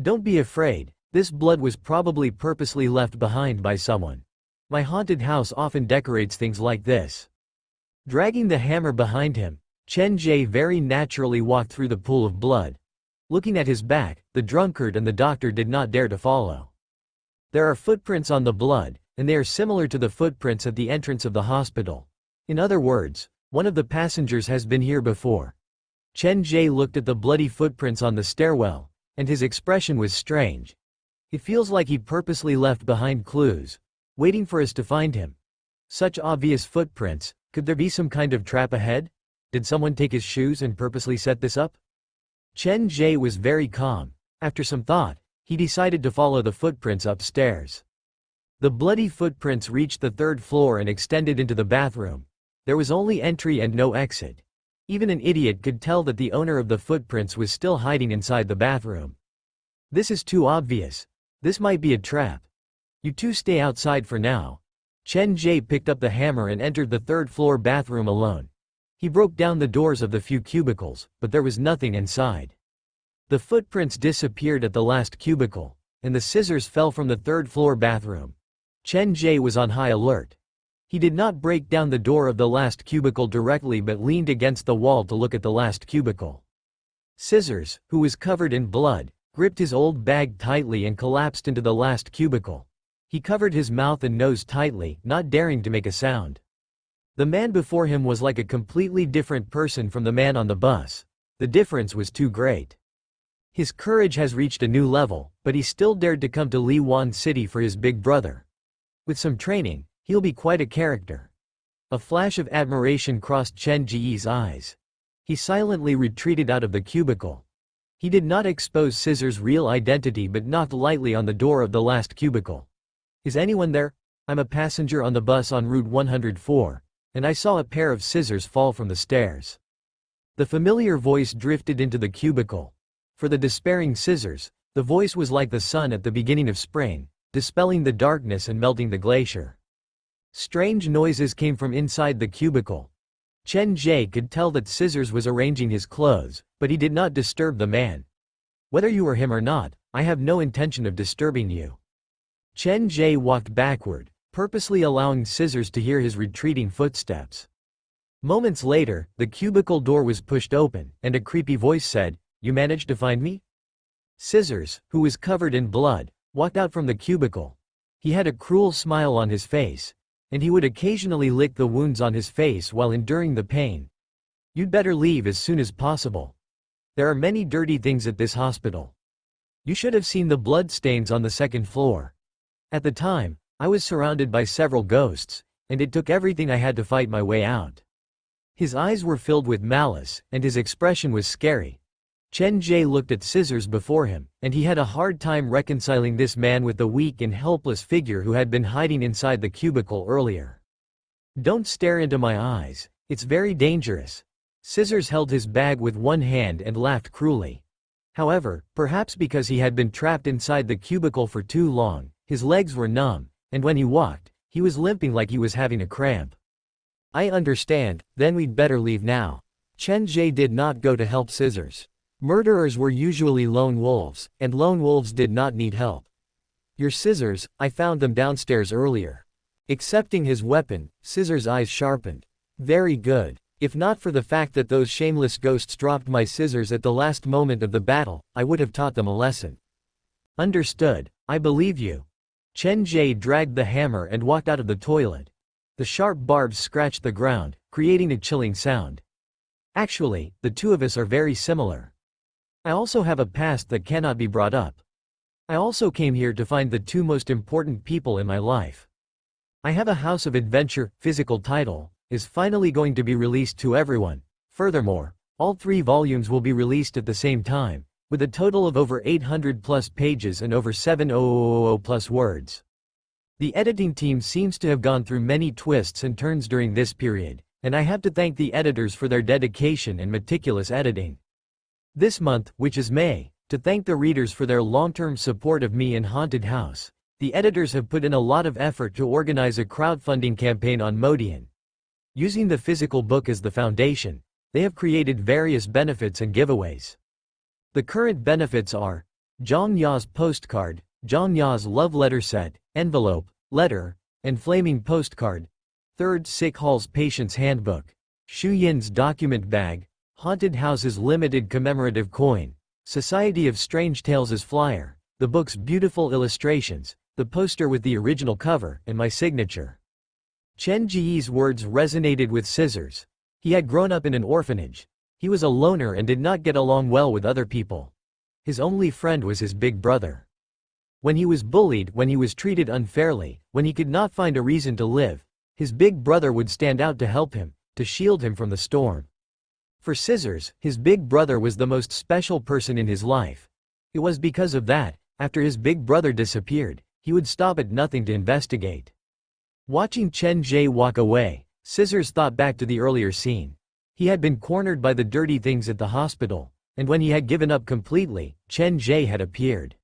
Don't be afraid, this blood was probably purposely left behind by someone. My haunted house often decorates things like this. Dragging the hammer behind him, Chen Ge very naturally walked through the pool of blood. Looking at his back, the drunkard and the doctor did not dare to follow. There are footprints on the blood, and they are similar to the footprints at the entrance of the hospital. In other words, one of the passengers has been here before. Chen Ge looked at the bloody footprints on the stairwell, and his expression was strange. It feels like he purposely left behind clues, waiting for us to find him. Such obvious footprints, could there be some kind of trap ahead? Did someone take his shoes and purposely set this up? Chen Ge was very calm. After some thought, he decided to follow the footprints upstairs. The bloody footprints reached the third floor and extended into the bathroom. There was only entry and no exit. Even an idiot could tell that the owner of the footprints was still hiding inside the bathroom. This is too obvious. This might be a trap. You two stay outside for now. Chen Ge picked up the hammer and entered the third floor bathroom alone. He broke down the doors of the few cubicles, but there was nothing inside. The footprints disappeared at the last cubicle, and the scissors fell from the third floor bathroom. Chen Ge was on high alert. He did not break down the door of the last cubicle directly but leaned against the wall to look at the last cubicle. Scissors, who was covered in blood, gripped his old bag tightly and collapsed into the last cubicle. He covered his mouth and nose tightly, not daring to make a sound. The man before him was like a completely different person from the man on the bus. The difference was too great. His courage has reached a new level, but he still dared to come to Liwan City for his big brother. With some training, he'll be quite a character. A flash of admiration crossed Chen Ge's eyes. He silently retreated out of the cubicle. He did not expose Scissor's real identity but knocked lightly on the door of the last cubicle. Is anyone there? I'm a passenger on the bus on Route 104, and I saw a pair of scissors fall from the stairs. The familiar voice drifted into the cubicle. For the despairing scissors, the voice was like the sun at the beginning of spring, dispelling the darkness and melting the glacier. Strange noises came from inside the cubicle. Chen Ge could tell that Scissors was arranging his clothes, but he did not disturb the man. Whether you are him or not, I have no intention of disturbing you. Chen Ge walked backward, purposely allowing Scissors to hear his retreating footsteps. Moments later, the cubicle door was pushed open, and a creepy voice said, "You managed to find me?" Scissors, who was covered in blood, walked out from the cubicle. He had a cruel smile on his face, and he would occasionally lick the wounds on his face while enduring the pain. "You'd better leave as soon as possible. There are many dirty things at this hospital. You should have seen the blood stains on the second floor. At the time, I was surrounded by several ghosts, and it took everything I had to fight my way out." His eyes were filled with malice, and his expression was scary. Chen Ge looked at Scissors before him, and he had a hard time reconciling this man with the weak and helpless figure who had been hiding inside the cubicle earlier. "Don't stare into my eyes, it's very dangerous." Scissors held his bag with one hand and laughed cruelly. However, perhaps because he had been trapped inside the cubicle for too long, his legs were numb, and when he walked, he was limping like he was having a cramp. "I understand, then we'd better leave now." Chen Ge did not go to help Scissors. Murderers were usually lone wolves, and lone wolves did not need help. "Your scissors, I found them downstairs earlier." Accepting his weapon, Scissors' eyes sharpened. "Very good. If not for the fact that those shameless ghosts dropped my scissors at the last moment of the battle, I would have taught them a lesson." "Understood, I believe you." Chen Ge dragged the hammer and walked out of the toilet. The sharp barbs scratched the ground, creating a chilling sound. "Actually, the two of us are very similar. I also have a past that cannot be brought up. I also came here to find the two most important people in my life. I have a House of Adventure, physical title, is finally going to be released to everyone. Furthermore, all 3 volumes will be released at the same time, with a total of over 800 plus pages and over 7,000 plus words. The editing team seems to have gone through many twists and turns during this period, and I have to thank the editors for their dedication and meticulous editing. This month, which is May, to thank the readers for their long-term support of me in Haunted House, the editors have put in a lot of effort to organize a crowdfunding campaign on Modian. Using the physical book as the foundation, they have created various benefits and giveaways. The current benefits are Zhang Ya's postcard, Zhang Ya's love letter set, envelope, letter, and flaming postcard, 3rd Sick Hall's Patient's Handbook, Shu Yin's document bag, Haunted House's limited commemorative coin, Society of Strange Tales' flyer, the book's beautiful illustrations, the poster with the original cover, and my signature. Chen Ge's words resonated with Scissors. He had grown up in an orphanage. He was a loner and did not get along well with other people. His only friend was his big brother. When he was bullied, when he was treated unfairly, when he could not find a reason to live, his big brother would stand out to help him, to shield him from the storm. For Scissors, his big brother was the most special person in his life. It was because of that, after his big brother disappeared, he would stop at nothing to investigate. Watching Chen Ge walk away, Scissors thought back to the earlier scene. He had been cornered by the dirty things at the hospital, and when he had given up completely, Chen Ge had appeared.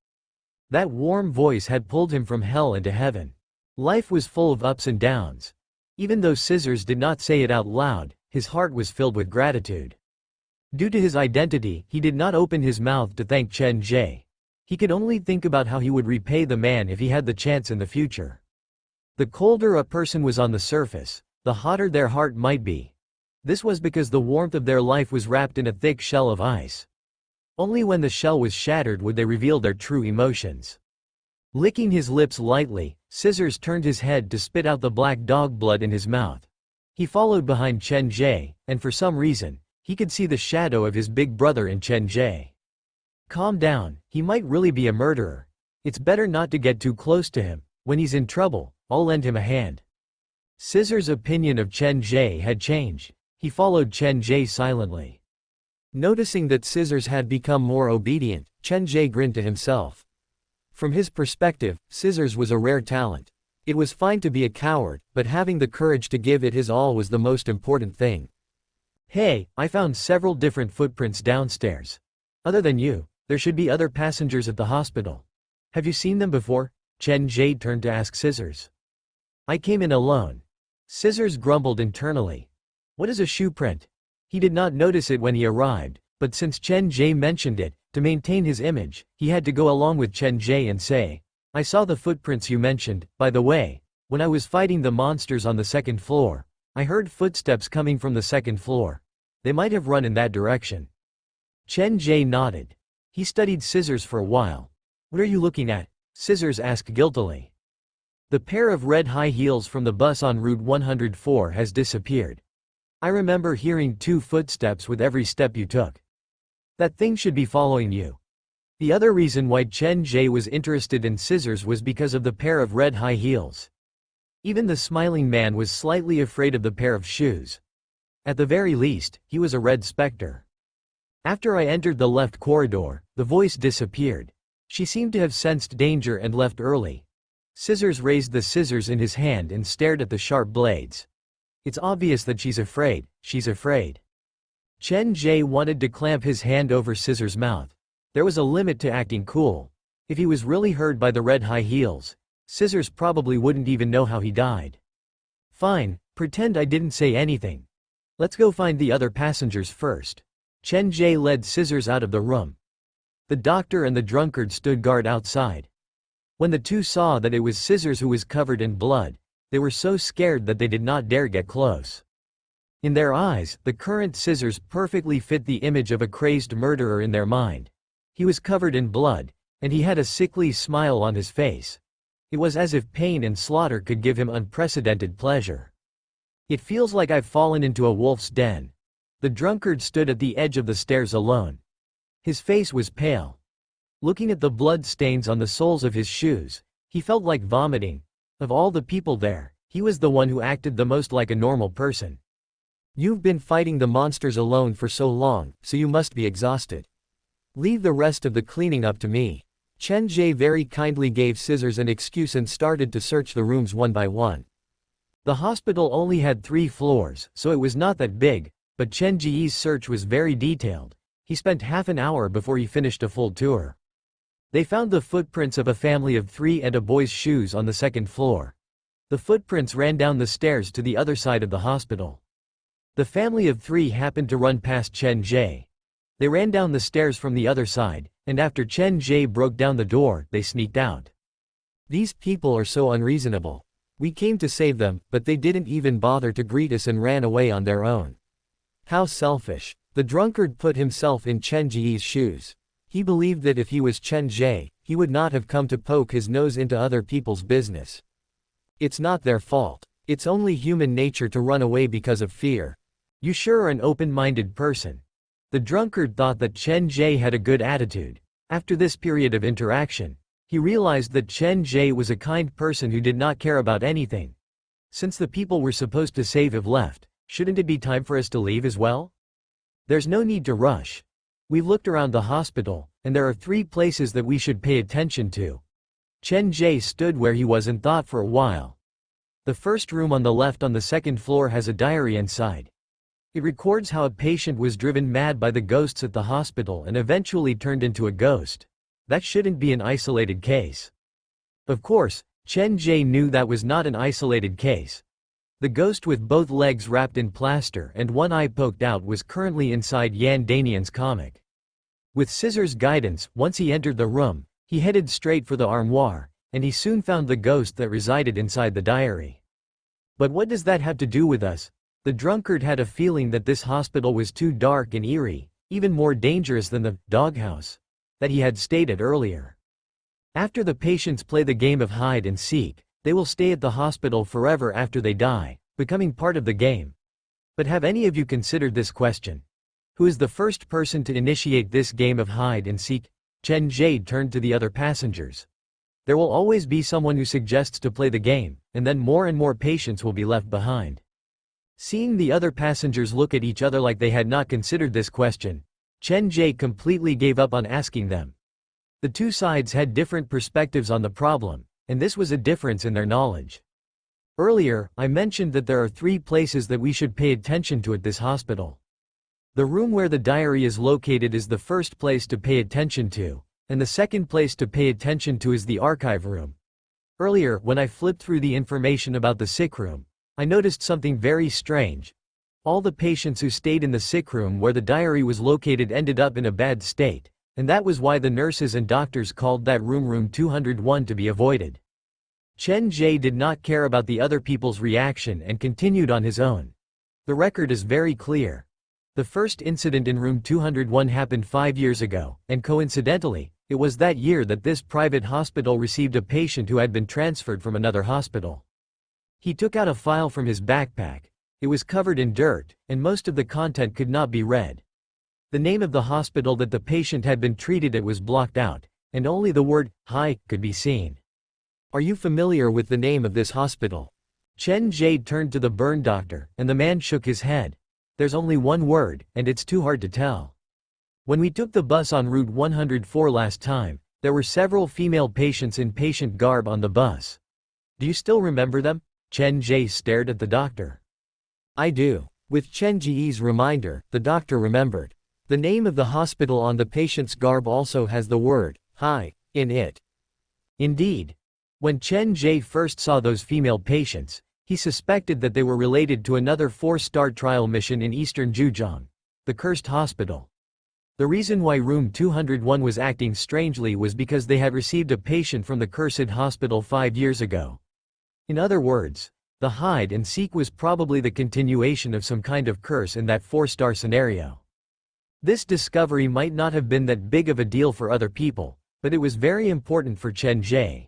That warm voice had pulled him from hell into heaven. Life was full of ups and downs. Even though Scissors did not say it out loud, his heart was filled with gratitude. Due to his identity, he did not open his mouth to thank Chen Ge. He could only think about how he would repay the man if he had the chance in the future. The colder a person was on the surface, the hotter their heart might be. This was because the warmth of their life was wrapped in a thick shell of ice. Only when the shell was shattered would they reveal their true emotions. Licking his lips lightly, Scissors turned his head to spit out the black dog blood in his mouth. He followed behind Chen Ge, and for some reason, he could see the shadow of his big brother in Chen Ge. "Calm down, he might really be a murderer. It's better not to get too close to him. When he's in trouble, I'll lend him a hand." Scissors' opinion of Chen Ge had changed. He followed Chen Ge silently. Noticing that Scissors had become more obedient, Chen Ge grinned to himself. From his perspective, Scissors was a rare talent. It was fine to be a coward, but having the courage to give it his all was the most important thing. Hey, I found several different footprints downstairs. Other than you, there should be other passengers at the hospital. Have you seen them before? Chen Ge turned to ask Scissors. I came in alone. Scissors grumbled internally. What is a shoe print? He did not notice it when he arrived, but since Chen Ge mentioned it, to maintain his image, he had to go along with Chen Ge and say, I saw the footprints you mentioned. By the way, when I was fighting the monsters on the second floor, I heard footsteps coming from the second floor. They might have run in that direction. Chen Ge nodded. He studied Scissors for a while. What are you looking at? Scissors asked guiltily. The pair of red high heels from the bus on Route 104 has disappeared. I remember hearing 2 footsteps with every step you took. That thing should be following you. The other reason why Chen Ge was interested in Scissors was because of the pair of red high heels. Even the smiling man was slightly afraid of the pair of shoes. At the very least, he was a red specter. After I entered the left corridor, the voice disappeared. She seemed to have sensed danger and left early. Scissors raised the scissors in his hand and stared at the sharp blades. It's obvious that she's afraid. She's afraid. Chen Ge wanted to clamp his hand over Scissors' mouth. There was a limit to acting cool. If he was really hurt by the red high heels, Scissors probably wouldn't even know how he died. Fine, pretend I didn't say anything. Let's go find the other passengers first. Chen Ge led Scissors out of the room. The doctor and the drunkard stood guard outside. When the two saw that it was Scissors who was covered in blood, they were so scared that they did not dare get close. In their eyes, the current Scissors perfectly fit the image of a crazed murderer in their mind. He was covered in blood, and he had a sickly smile on his face. It was as if pain and slaughter could give him unprecedented pleasure. It feels like I've fallen into a wolf's den. The drunkard stood at the edge of the stairs alone. His face was pale. Looking at the blood stains on the soles of his shoes, he felt like vomiting. Of all the people there, he was the one who acted the most like a normal person. You've been fighting the monsters alone for so long, so you must be exhausted. Leave the rest of the cleaning up to me. Chen Ge very kindly gave Scissors an excuse and started to search the rooms one by one. The hospital only had 3 floors, so it was not that big, but Chen Ge's search was very detailed. He spent half an hour before he finished a full tour. They found the footprints of a family of 3 and a boy's shoes on the second floor. The footprints ran down the stairs to the other side of the hospital. The family of 3 happened to run past Chen Ge. They ran down the stairs from the other side, and after Chen Ge broke down the door, they sneaked out. These people are so unreasonable. We came to save them, but they didn't even bother to greet us and ran away on their own. How selfish. The drunkard put himself in Chen Ge's shoes. He believed that if he was Chen Ge, he would not have come to poke his nose into other people's business. It's not their fault. It's only human nature to run away because of fear. You sure are an open-minded person. The drunkard thought that Chen Ge had a good attitude. After this period of interaction, he realized that Chen Ge was a kind person who did not care about anything. Since the people we're supposed to save have left, shouldn't it be time for us to leave as well? There's no need to rush. We've looked around the hospital, and there are 3 places that we should pay attention to. Chen Ge stood where he was and thought for a while. The first room on the left on the second floor has a diary inside. It records how a patient was driven mad by the ghosts at the hospital and eventually turned into a ghost. That shouldn't be an isolated case. Of course, Chen Ge knew that was not an isolated case. The ghost with both legs wrapped in plaster and one eye poked out was currently inside Yan Danian's comic. With Scissors' guidance, once he entered the room, he headed straight for the armoire, and he soon found the ghost that resided inside the diary. But what does that have to do with us? The drunkard had a feeling that this hospital was too dark and eerie, even more dangerous than the doghouse that he had stayed at earlier. After the patients play the game of hide and seek, they will stay at the hospital forever after they die, becoming part of the game. But have any of you considered this question? Who is the first person to initiate this game of hide and seek? Chen Ge turned to the other passengers. There will always be someone who suggests to play the game, and then more and more patients will be left behind. Seeing the other passengers look at each other like they had not considered this question, Chen Ge completely gave up on asking them. The two sides had different perspectives on the problem, and this was a difference in their knowledge. Earlier, I mentioned that there are 3 places that we should pay attention to at this hospital. The room where the diary is located is the first place to pay attention to, and the second place to pay attention to is the archive room. Earlier, when I flipped through the information about the sick room, I noticed something very strange. All the patients who stayed in the sick room where the diary was located ended up in a bad state, and that was why the nurses and doctors called that room 201 to be avoided. Chen Ge did not care about the other people's reaction and continued on his own. The record is very clear. The first incident in room 201 happened 5 years ago, and coincidentally, it was that year that this private hospital received a patient who had been transferred from another hospital. He took out a file from his backpack. It was covered in dirt, and most of the content could not be read. The name of the hospital that the patient had been treated at was blocked out, and only the word, "Hi," could be seen. Are you familiar with the name of this hospital? Chen Ge turned to the burn doctor, and the man shook his head. There's only one word, and it's too hard to tell. When we took the bus on Route 104 last time, there were several female patients in patient garb on the bus. Do you still remember them? Chen Ge stared at the doctor. I do. With Chen Ge's reminder, the doctor remembered. The name of the hospital on the patient's garb also has the word, "Hi," in it. Indeed. When Chen Ge first saw those female patients, he suspected that they were related to another 4-star trial mission in eastern Zhejiang, the cursed hospital. The reason why room 201 was acting strangely was because they had received a patient from the cursed hospital 5 years ago. In other words, the hide and seek was probably the continuation of some kind of curse in that 4-star scenario. This discovery might not have been that big of a deal for other people, but it was very important for Chen Ge.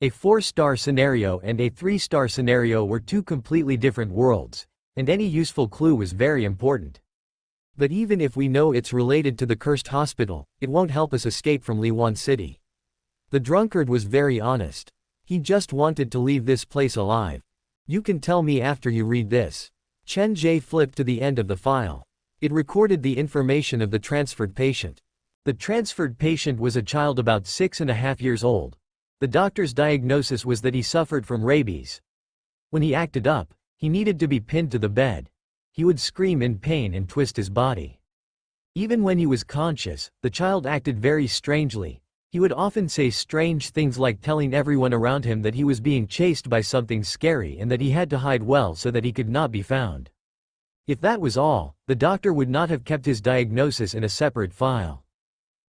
A 4-star scenario and a 3-star scenario were 2 completely different worlds, and any useful clue was very important. But even if we know it's related to the cursed hospital, it won't help us escape from Liwan City. The drunkard was very honest. He just wanted to leave this place alive. You can tell me after you read this. Chen Ge flipped to the end of the file. It recorded the information of the transferred patient. The transferred patient was a child about 6.5 years old. The doctor's diagnosis was that he suffered from rabies. When he acted up, he needed to be pinned to the bed. He would scream in pain and twist his body. Even when he was conscious, the child acted very strangely. He would often say strange things like telling everyone around him that he was being chased by something scary and that he had to hide well so that he could not be found. If that was all, the doctor would not have kept his diagnosis in a separate file.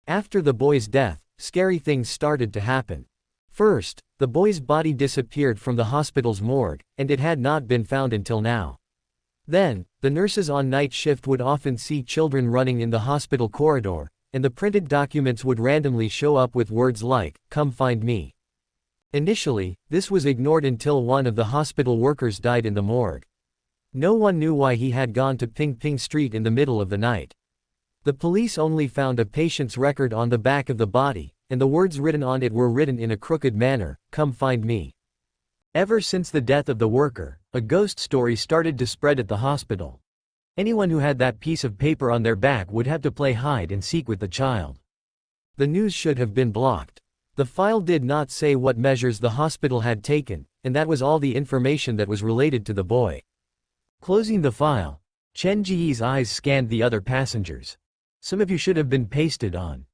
After the boy's death, scary things started to happen. First, the boy's body disappeared from the hospital's morgue, and it had not been found until now. Then, the nurses on night shift would often see children running in the hospital corridor, and the printed documents would randomly show up with words like, "Come find me." Initially, this was ignored until one of the hospital workers died in the morgue. No one knew why he had gone to Ping Ping Street in the middle of the night. The police only found a patient's record on the back of the body, and the words written on it were written in a crooked manner, "Come find me." Ever since the death of the worker, a ghost story started to spread at the hospital. Anyone who had that piece of paper on their back would have to play hide and seek with the child. The news should have been blocked. The file did not say what measures the hospital had taken, and that was all the information that was related to the boy. Closing the file, Chen Ge's eyes scanned the other passengers. Some of you should have been pasted on.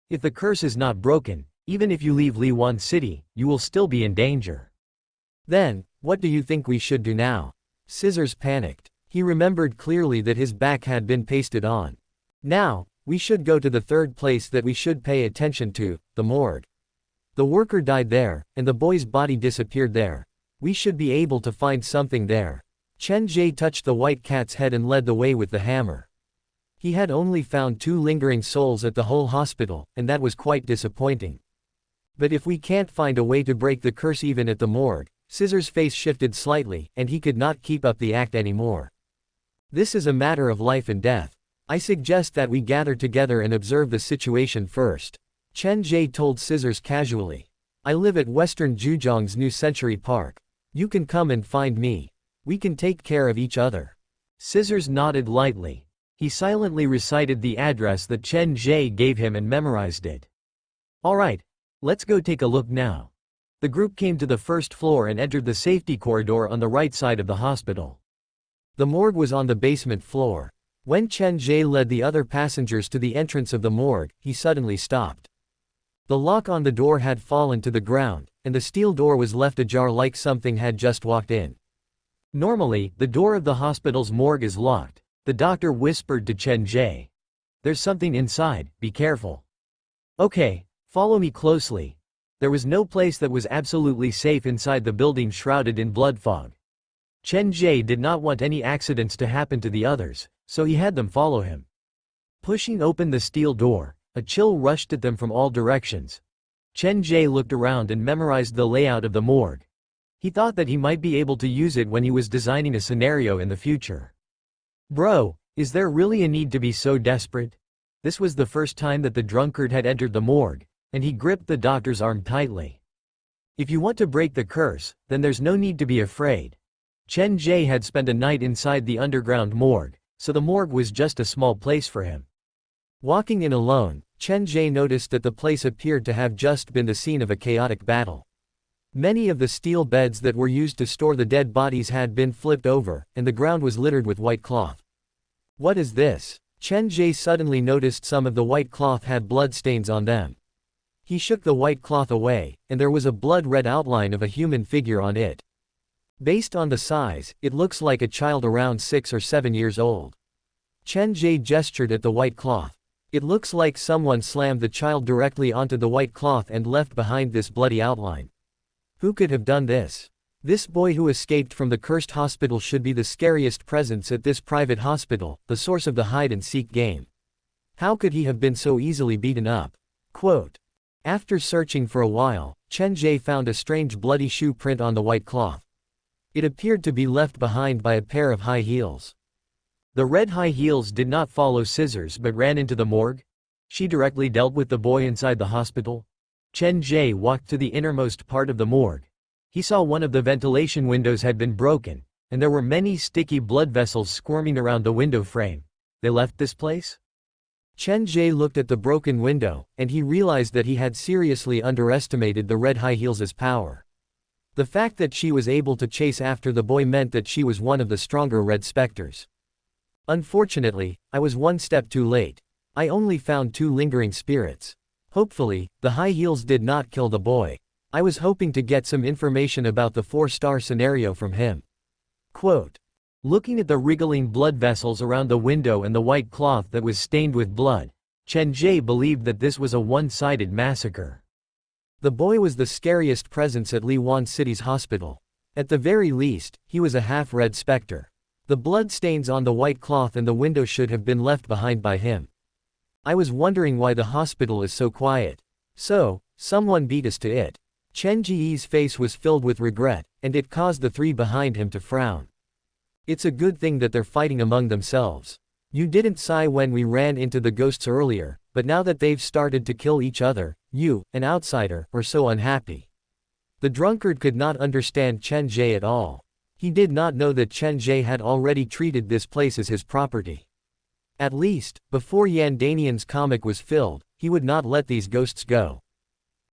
If the curse is not broken, even if you leave Liwan City, you will still be in danger. Then, what do you think we should do now? Scissors panicked. He remembered clearly that his back had been pasted on. Now, we should go to the third place that we should pay attention to, the morgue. The worker died there, and the boy's body disappeared there. We should be able to find something there. Chen Ge touched the white cat's head and led the way with the hammer. He had only found 2 lingering souls at the whole hospital, and that was quite disappointing. But if we can't find a way to break the curse even at the morgue, Scissors' face shifted slightly, and he could not keep up the act anymore. This is a matter of life and death. I suggest that we gather together and observe the situation first. Chen Ge told Scissors casually. I live at Western Zhejiang's New Century Park. You can come and find me. We can take care of each other. Scissors nodded lightly. He silently recited the address that Chen Ge gave him and memorized it. Alright, let's go take a look now. The group came to the first floor and entered the safety corridor on the right side of the hospital. The morgue was on the basement floor. When Chen Ge led the other passengers to the entrance of the morgue, he suddenly stopped. The lock on the door had fallen to the ground, and the steel door was left ajar like something had just walked in. Normally, the door of the hospital's morgue is locked. The doctor whispered to Chen Ge. There's something inside, be careful. Okay, follow me closely. There was no place that was absolutely safe inside the building shrouded in blood fog. Chen Ge did not want any accidents to happen to the others, so he had them follow him. Pushing open the steel door, a chill rushed at them from all directions. Chen Ge looked around and memorized the layout of the morgue. He thought that he might be able to use it when he was designing a scenario in the future. Bro, is there really a need to be so desperate? This was the first time that the drunkard had entered the morgue, and he gripped the doctor's arm tightly. If you want to break the curse, then there's no need to be afraid. Chen Ge had spent a night inside the underground morgue, so the morgue was just a small place for him. Walking in alone, Chen Ge noticed that the place appeared to have just been the scene of a chaotic battle. Many of the steel beds that were used to store the dead bodies had been flipped over, and the ground was littered with white cloth. What is this? Chen Ge suddenly noticed some of the white cloth had blood stains on them. He shook the white cloth away, and there was a blood-red outline of a human figure on it. Based on the size, it looks like a child around 6 or 7 years old. Chen Ge gestured at the white cloth. It looks like someone slammed the child directly onto the white cloth and left behind this bloody outline. Who could have done this? This boy who escaped from the cursed hospital should be the scariest presence at this private hospital, the source of the hide-and-seek game. How could he have been so easily beaten up? Quote. After searching for a while, Chen Ge found a strange bloody shoe print on the white cloth. It appeared to be left behind by a pair of high heels. The red high heels did not follow scissors but ran into the morgue. She directly dealt with the boy inside the hospital. Chen Ge walked to the innermost part of the morgue. He saw one of the ventilation windows had been broken, and there were many sticky blood vessels squirming around the window frame. They left this place? Chen Ge looked at the broken window, and he realized that he had seriously underestimated the red high heels' power. The fact that she was able to chase after the boy meant that she was one of the stronger red specters. Unfortunately, I was one step too late. I only found 2 lingering spirits. Hopefully, the high heels did not kill the boy. I was hoping to get some information about the 4-star scenario from him. Quote. Looking at the wriggling blood vessels around the window and the white cloth that was stained with blood, Chen Ge believed that this was a one-sided massacre. The boy was the scariest presence at Liwan City's hospital. At the very least, he was a half-red specter. The blood stains on the white cloth and the window should have been left behind by him. I was wondering why the hospital is so quiet. So, someone beat us to it. Chen Ge's face was filled with regret, and it caused the 3 behind him to frown. It's a good thing that they're fighting among themselves. You didn't sigh when we ran into the ghosts earlier, but now that they've started to kill each other, you, an outsider, are so unhappy. The drunkard could not understand Chen Ge at all. He did not know that Chen Ge had already treated this place as his property. At least, before Yandanian's comic was filled, he would not let these ghosts go.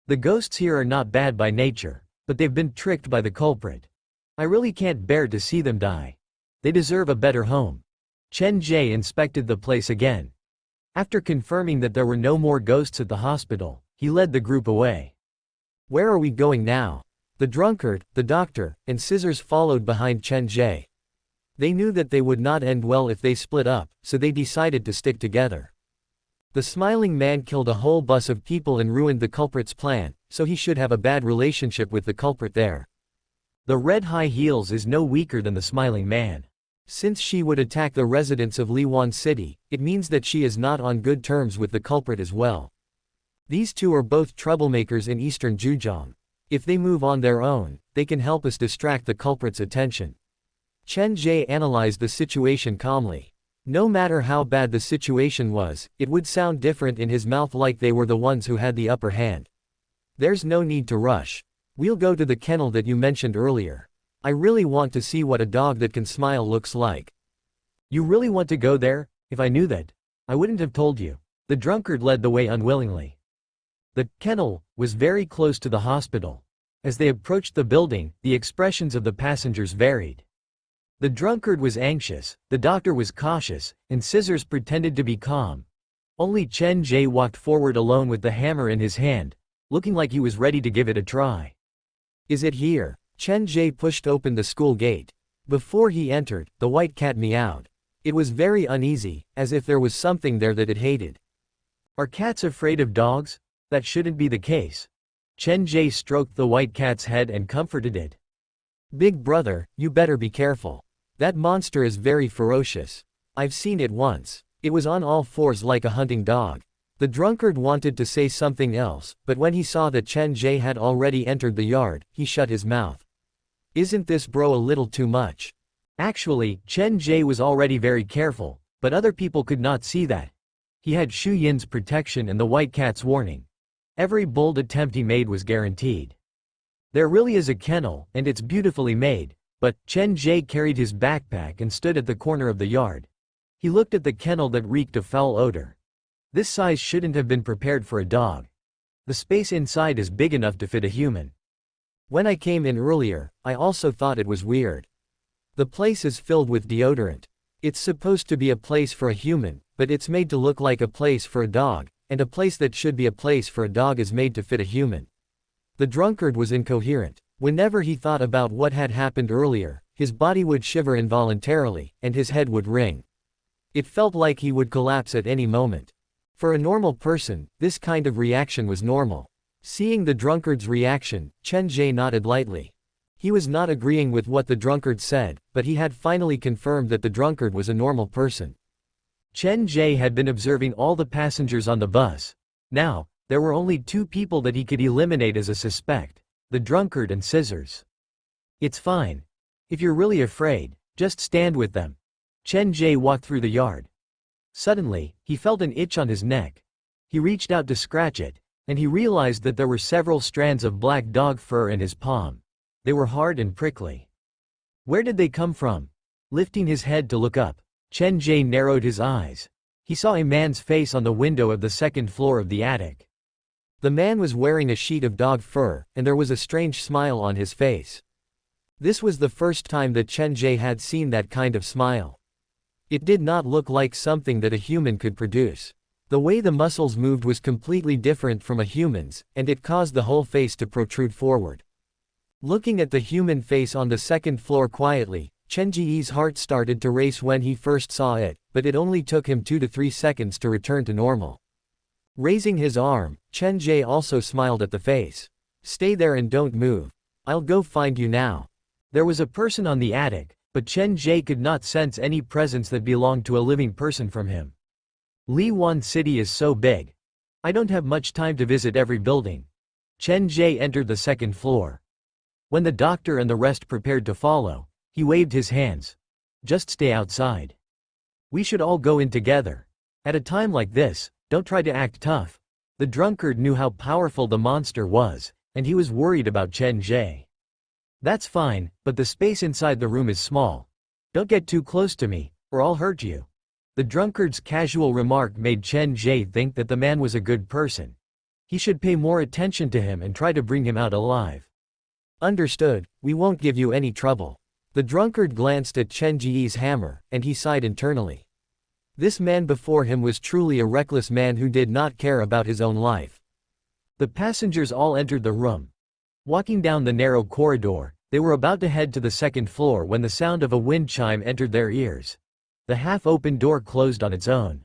The ghosts here are not bad by nature, but they've been tricked by the culprit. I really can't bear to see them die. They deserve a better home. Chen Ge inspected the place again. After confirming that there were no more ghosts at the hospital, he led the group away. Where are we going now? The drunkard, the doctor, and Scissors followed behind Chen Ge. They knew that they would not end well if they split up, so they decided to stick together. The smiling man killed a whole bus of people and ruined the culprit's plan, so he should have a bad relationship with the culprit there. The red high heels is no weaker than the smiling man. Since she would attack the residents of Liwan City, it means that she is not on good terms with the culprit as well. These 2 are both troublemakers in eastern Zhejiang. If they move on their own, they can help us distract the culprit's attention. Chen Ge analyzed the situation calmly. No matter how bad the situation was, it would sound different in his mouth like they were the ones who had the upper hand. There's no need to rush. We'll go to the kennel that you mentioned earlier. I really want to see what a dog that can smile looks like. You really want to go there? If I knew that, I wouldn't have told you. The drunkard led the way unwillingly. The kennel was very close to the hospital. As they approached the building, the expressions of the passengers varied. The drunkard was anxious, the doctor was cautious, and Scissors pretended to be calm. Only Chen Ge walked forward alone with the hammer in his hand, looking like he was ready to give it a try. Is it here? Chen Ge pushed open the school gate. Before he entered, the white cat meowed. It was very uneasy, as if there was something there that it hated. Are cats afraid of dogs? That shouldn't be the case. Chen Ge stroked the white cat's head and comforted it. Big brother, you better be careful. That monster is very ferocious. I've seen it once. It was on all fours like a hunting dog. The drunkard wanted to say something else, but when he saw that Chen Ge had already entered the yard, he shut his mouth. Isn't this bro a little too much? Actually, Chen Ge was already very careful, but other people could not see that. He had Shu Yin's protection and the white cat's warning. Every bold attempt he made was guaranteed. There really is a kennel, and it's beautifully made, but Chen Ge carried his backpack and stood at the corner of the yard. He looked at the kennel that reeked of foul odor. This size shouldn't have been prepared for a dog. The space inside is big enough to fit a human. When I came in earlier, I also thought it was weird. The place is filled with deodorant. It's supposed to be a place for a human, but it's made to look like a place for a dog, and a place that should be a place for a dog is made to fit a human. The drunkard was incoherent. Whenever he thought about what had happened earlier, his body would shiver involuntarily, and his head would ring. It felt like he would collapse at any moment. For a normal person, this kind of reaction was normal. Seeing the drunkard's reaction, Chen Ge nodded lightly. He was not agreeing with what the drunkard said, but he had finally confirmed that the drunkard was a normal person. Chen Ge had been observing all the passengers on the bus. Now, there were only two people that he could eliminate as a suspect: the drunkard and Scissors. It's fine. If you're really afraid, just stand with them. Chen Ge walked through the yard. Suddenly, he felt an itch on his neck. He reached out to scratch it, and he realized that there were several strands of black dog fur in his palm. They were hard and prickly. Where did they come from? Lifting his head to look up, Chen Ge narrowed his eyes. He saw a man's face on the window of the second floor of the attic. The man was wearing a sheet of dog fur, and there was a strange smile on his face. This was the first time that Chen Ge had seen that kind of smile. It did not look like something that a human could produce. The way the muscles moved was completely different from a human's, and it caused the whole face to protrude forward. Looking at the human face on the second floor quietly, Chen Ge's heart started to race when he first saw it, but it only took him 2 to 3 seconds to return to normal. Raising his arm, Chen Ge also smiled at the face. Stay there and don't move. I'll go find you now. There was a person on the attic, but Chen Ge could not sense any presence that belonged to a living person from him. Liwan City is so big. I don't have much time to visit every building. Chen Ge entered the second floor. When the doctor and the rest prepared to follow, he waved his hands. Just stay outside. We should all go in together. At a time like this, don't try to act tough. The drunkard knew how powerful the monster was, and he was worried about Chen Ge. That's fine, but the space inside the room is small. Don't get too close to me, or I'll hurt you. The drunkard's casual remark made Chen Ge think that the man was a good person. He should pay more attention to him and try to bring him out alive. Understood, we won't give you any trouble. The drunkard glanced at Chen Ge's hammer, and he sighed internally. This man before him was truly a reckless man who did not care about his own life. The passengers all entered the room. Walking down the narrow corridor, they were about to head to the second floor when the sound of a wind chime entered their ears. The half-open door closed on its own.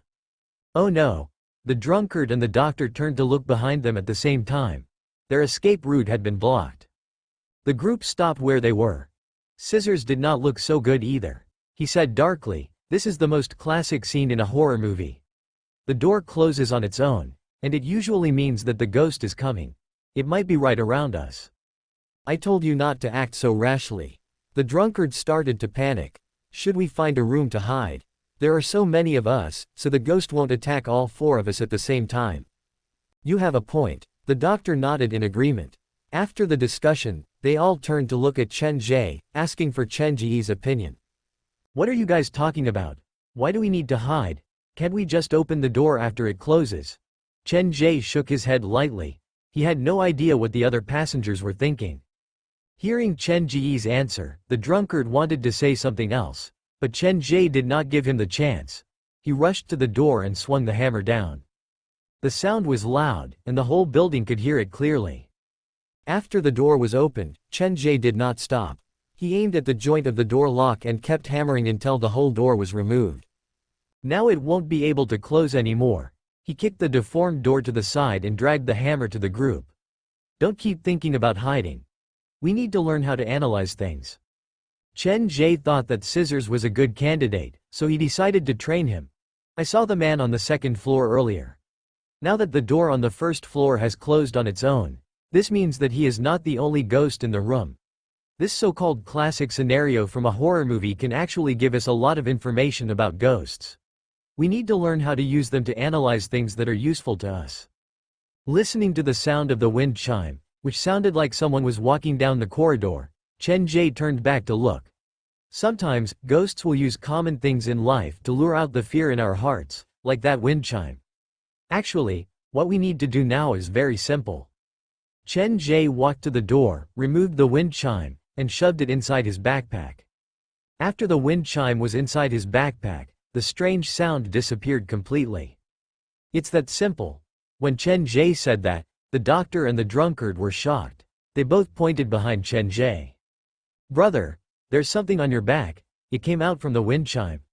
Oh no! The drunkard and the doctor turned to look behind them at the same time. Their escape route had been blocked. The group stopped where they were. Scissors did not look so good either. He said darkly, "This is the most classic scene in a horror movie. The door closes on its own, and it usually means that the ghost is coming. It might be right around us. I told you not to act so rashly." The drunkard started to panic. Should we find a room to hide? There are so many of us, so the ghost won't attack all 4 of us at the same time. You have a point. The doctor nodded in agreement. After the discussion, they all turned to look at Chen Ge, asking for Chen Ge's opinion. What are you guys talking about? Why do we need to hide? Can't we just open the door after it closes? Chen Ge shook his head lightly. He had no idea what the other passengers were thinking. Hearing Chen Ge's answer, the drunkard wanted to say something else, but Chen Ge did not give him the chance. He rushed to the door and swung the hammer down. The sound was loud, and the whole building could hear it clearly. After the door was opened, Chen Ge did not stop. He aimed at the joint of the door lock and kept hammering until the whole door was removed. Now it won't be able to close anymore. He kicked the deformed door to the side and dragged the hammer to the group. Don't keep thinking about hiding. We need to learn how to analyze things. Chen Ge thought that Scissors was a good candidate, so he decided to train him. I saw the man on the second floor earlier. Now that the door on the first floor has closed on its own, this means that he is not the only ghost in the room. This so-called classic scenario from a horror movie can actually give us a lot of information about ghosts. We need to learn how to use them to analyze things that are useful to us. Listening to the sound of the wind chime, which sounded like someone was walking down the corridor, Chen Ge turned back to look. Sometimes, ghosts will use common things in life to lure out the fear in our hearts, like that wind chime. Actually, what we need to do now is very simple. Chen Ge walked to the door, removed the wind chime, and shoved it inside his backpack. After the wind chime was inside his backpack, the strange sound disappeared completely. It's that simple. When Chen Ge said that, the doctor and the drunkard were shocked. They both pointed behind Chen Ge. "Brother, there's something on your back." It came out from the wind chime.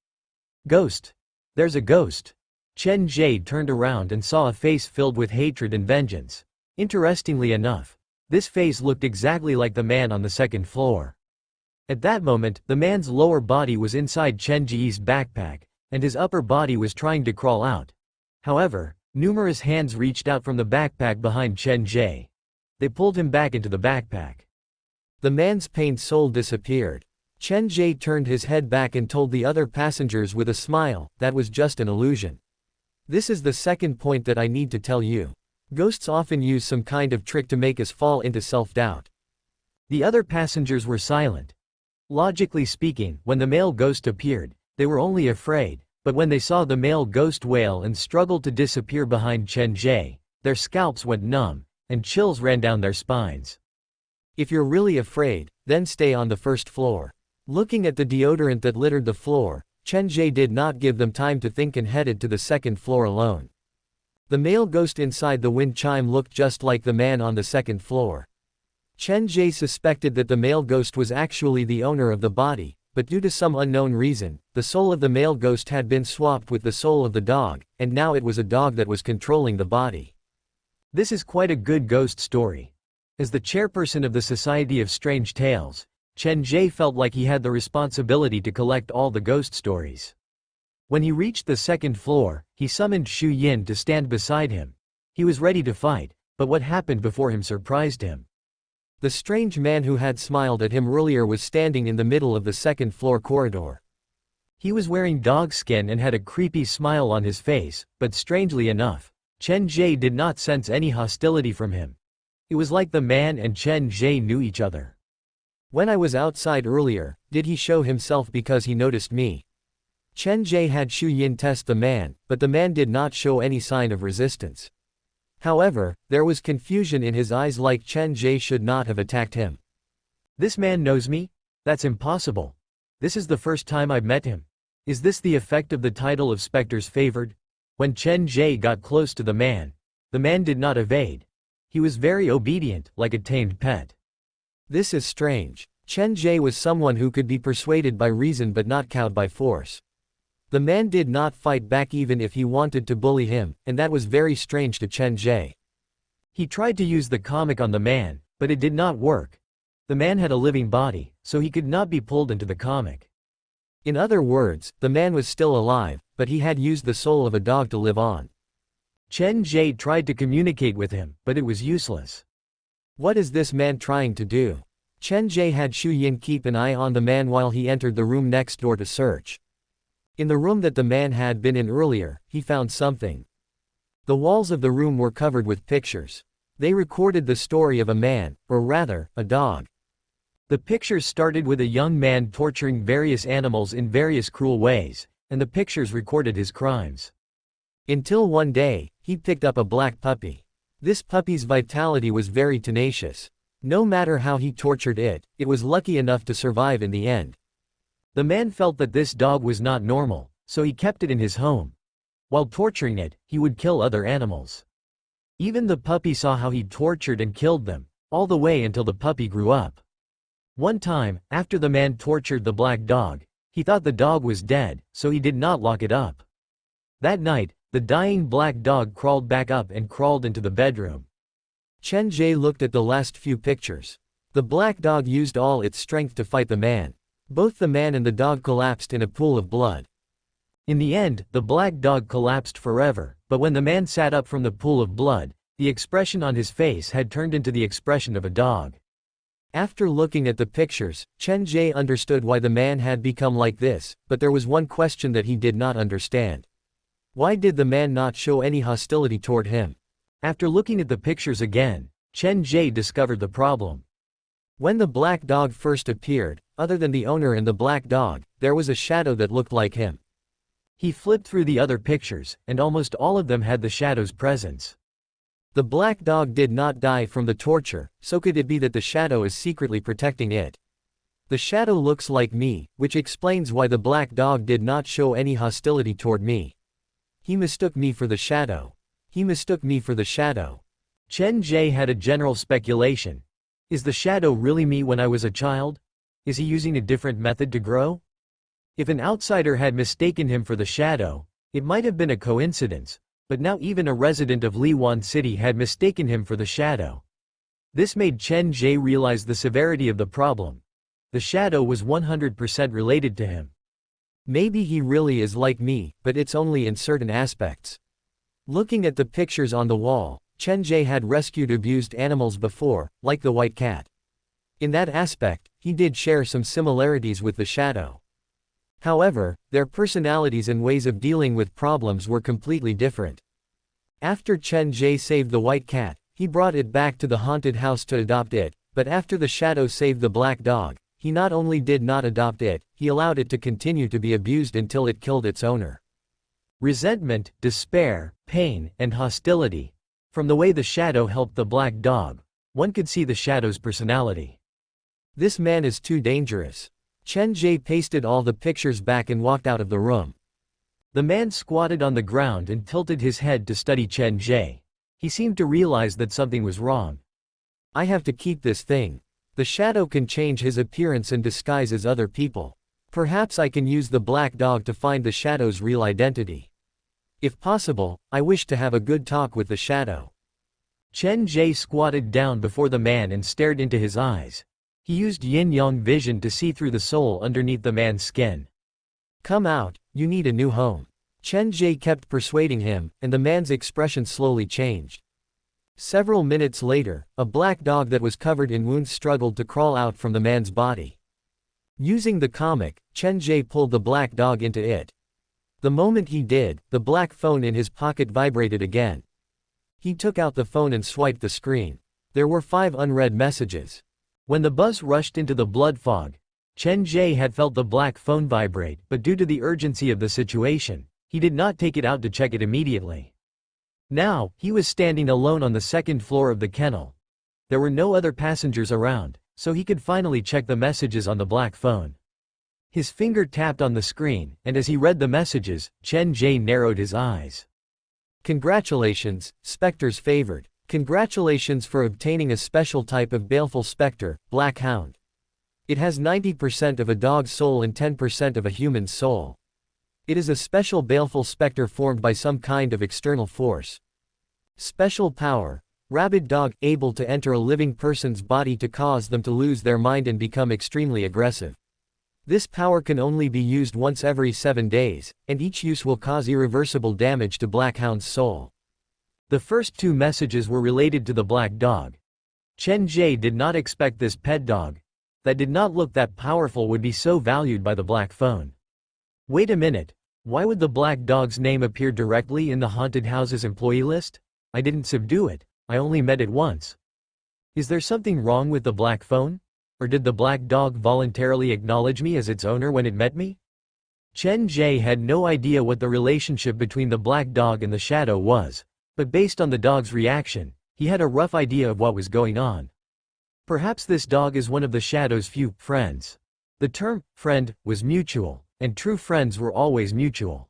"Ghost. There's a ghost." Chen Ge turned around and saw a face filled with hatred and vengeance. Interestingly enough, this face looked exactly like the man on the second floor. At that moment, the man's lower body was inside Chen Ge's backpack, and his upper body was trying to crawl out. However, numerous hands reached out from the backpack behind Chen Ge. They pulled him back into the backpack. The man's pained soul disappeared. Chen Ge turned his head back and told the other passengers with a smile, "That was just an illusion." This is the second point that I need to tell you. Ghosts often use some kind of trick to make us fall into self-doubt. The other passengers were silent. Logically speaking, when the male ghost appeared, they were only afraid, but when they saw the male ghost wail and struggle to disappear behind Chen Ge, their scalps went numb, and chills ran down their spines. If you're really afraid, then stay on the first floor. Looking at the deodorant that littered the floor, Chen Ge did not give them time to think and headed to the second floor alone. The male ghost inside the wind chime looked just like the man on the second floor. Chen Ge suspected that the male ghost was actually the owner of the body, but due to some unknown reason, the soul of the male ghost had been swapped with the soul of the dog, and now it was a dog that was controlling the body. This is quite a good ghost story. As the chairperson of the Society of Strange Tales, Chen Ge felt like he had the responsibility to collect all the ghost stories. When he reached the second floor, he summoned Xu Yin to stand beside him. He was ready to fight, but what happened before him surprised him. The strange man who had smiled at him earlier was standing in the middle of the second floor corridor. He was wearing dog skin and had a creepy smile on his face, but strangely enough, Chen Ge did not sense any hostility from him. It was like the man and Chen Ge knew each other. "When I was outside earlier, did he show himself because he noticed me?" Chen Ge had Xu Yin test the man, but the man did not show any sign of resistance. However, there was confusion in his eyes, like Chen Ge should not have attacked him. "This man knows me? That's impossible. This is the first time I've met him. Is this the effect of the title of Spectre's Favored?" When Chen Ge got close to the man did not evade. He was very obedient, like a tamed pet. This is strange. Chen Ge was someone who could be persuaded by reason but not cowed by force. The man did not fight back even if he wanted to bully him, and that was very strange to Chen Ge. He tried to use the comic on the man, but it did not work. The man had a living body, so he could not be pulled into the comic. In other words, the man was still alive, but he had used the soul of a dog to live on. Chen Ge tried to communicate with him, but it was useless. What is this man trying to do? Chen Ge had Xu Yin keep an eye on the man while he entered the room next door to search. In the room that the man had been in earlier, he found something. The walls of the room were covered with pictures. They recorded the story of a man, or rather, a dog. The pictures started with a young man torturing various animals in various cruel ways, and the pictures recorded his crimes. Until one day, he picked up a black puppy. This puppy's vitality was very tenacious. No matter how he tortured it, it was lucky enough to survive in the end. The man felt that this dog was not normal, so he kept it in his home. While torturing it, he would kill other animals. Even the puppy saw how he tortured and killed them, all the way until the puppy grew up. One time, after the man tortured the black dog, he thought the dog was dead, so he did not lock it up. That night, the dying black dog crawled back up and crawled into the bedroom. Chen Ge looked at the last few pictures. The black dog used all its strength to fight the man. Both the man and the dog collapsed in a pool of blood. In the end, the black dog collapsed forever, but when the man sat up from the pool of blood, the expression on his face had turned into the expression of a dog. After looking at the pictures, Chen Ge understood why the man had become like this, but there was one question that he did not understand. Why did the man not show any hostility toward him? After looking at the pictures again, Chen Ge discovered the problem. When the black dog first appeared, other than the owner and the black dog, there was a shadow that looked like him. He flipped through the other pictures, and almost all of them had the shadow's presence. The black dog did not die from the torture, so could it be that the shadow is secretly protecting it? The shadow looks like me, which explains why the black dog did not show any hostility toward me. He mistook me for the shadow. He mistook me for the shadow. Chen Ge had a general speculation. Is the shadow really me when I was a child? Is he using a different method to grow? If an outsider had mistaken him for the shadow, it might have been a coincidence, but now even a resident of Liwan City had mistaken him for the shadow. This made Chen Ge realize the severity of the problem. The shadow was 100% related to him. Maybe he really is like me, but it's only in certain aspects. Looking at the pictures on the wall, Chen Ge had rescued abused animals before, like the white cat. In that aspect, he did share some similarities with the shadow. However, their personalities and ways of dealing with problems were completely different. After Chen Ge saved the white cat, he brought it back to the haunted house to adopt it, but after the shadow saved the black dog, he not only did not adopt it, he allowed it to continue to be abused until it killed its owner. Resentment, despair, pain, and hostility. From the way the shadow helped the black dog, one could see the shadow's personality. This man is too dangerous. Chen Ge pasted all the pictures back and walked out of the room. The man squatted on the ground and tilted his head to study Chen Ge. He seemed to realize that something was wrong. I have to keep this thing. The shadow can change his appearance and disguise as other people. Perhaps I can use the black dog to find the shadow's real identity. If possible, I wish to have a good talk with the shadow. Chen Ge squatted down before the man and stared into his eyes. He used yin-yang vision to see through the soul underneath the man's skin. Come out, you need a new home. Chen Ge kept persuading him, and the man's expression slowly changed. Several minutes later, a black dog that was covered in wounds struggled to crawl out from the man's body. Using the comic, Chen Ge pulled the black dog into it. The moment he did, the black phone in his pocket vibrated again. He took out the phone and swiped the screen. There were 5 unread messages. When the buzz rushed into the blood fog, Chen Ge had felt the black phone vibrate, but due to the urgency of the situation, he did not take it out to check it immediately. Now, he was standing alone on the 2nd floor of the kennel. There were no other passengers around, so he could finally check the messages on the black phone. His finger tapped on the screen, and as he read the messages, Chen Ge narrowed his eyes. Congratulations, Spectre's favored. Congratulations for obtaining a special type of baleful spectre, Black Hound. It has 90% of a dog's soul and 10% of a human's soul. It is a special baleful spectre formed by some kind of external force. Special power. Rabid dog, able to enter a living person's body to cause them to lose their mind and become extremely aggressive. This power can only be used once every 7 days, and each use will cause irreversible damage to Black Hound's soul. The first 2 messages were related to the black dog. Chen Ge did not expect this pet dog, that did not look that powerful, would be so valued by the black phone. Wait a minute, why would the black dog's name appear directly in the haunted house's employee list? I didn't subdue it, I only met it once. Is there something wrong with the black phone? Or did the black dog voluntarily acknowledge me as its owner when it met me? Chen Ge had no idea what the relationship between the black dog and the shadow was. But based on the dog's reaction, He had a rough idea of what was going on. Perhaps this dog is one of the shadow's few friends. The term friend was mutual, and true friends were always mutual.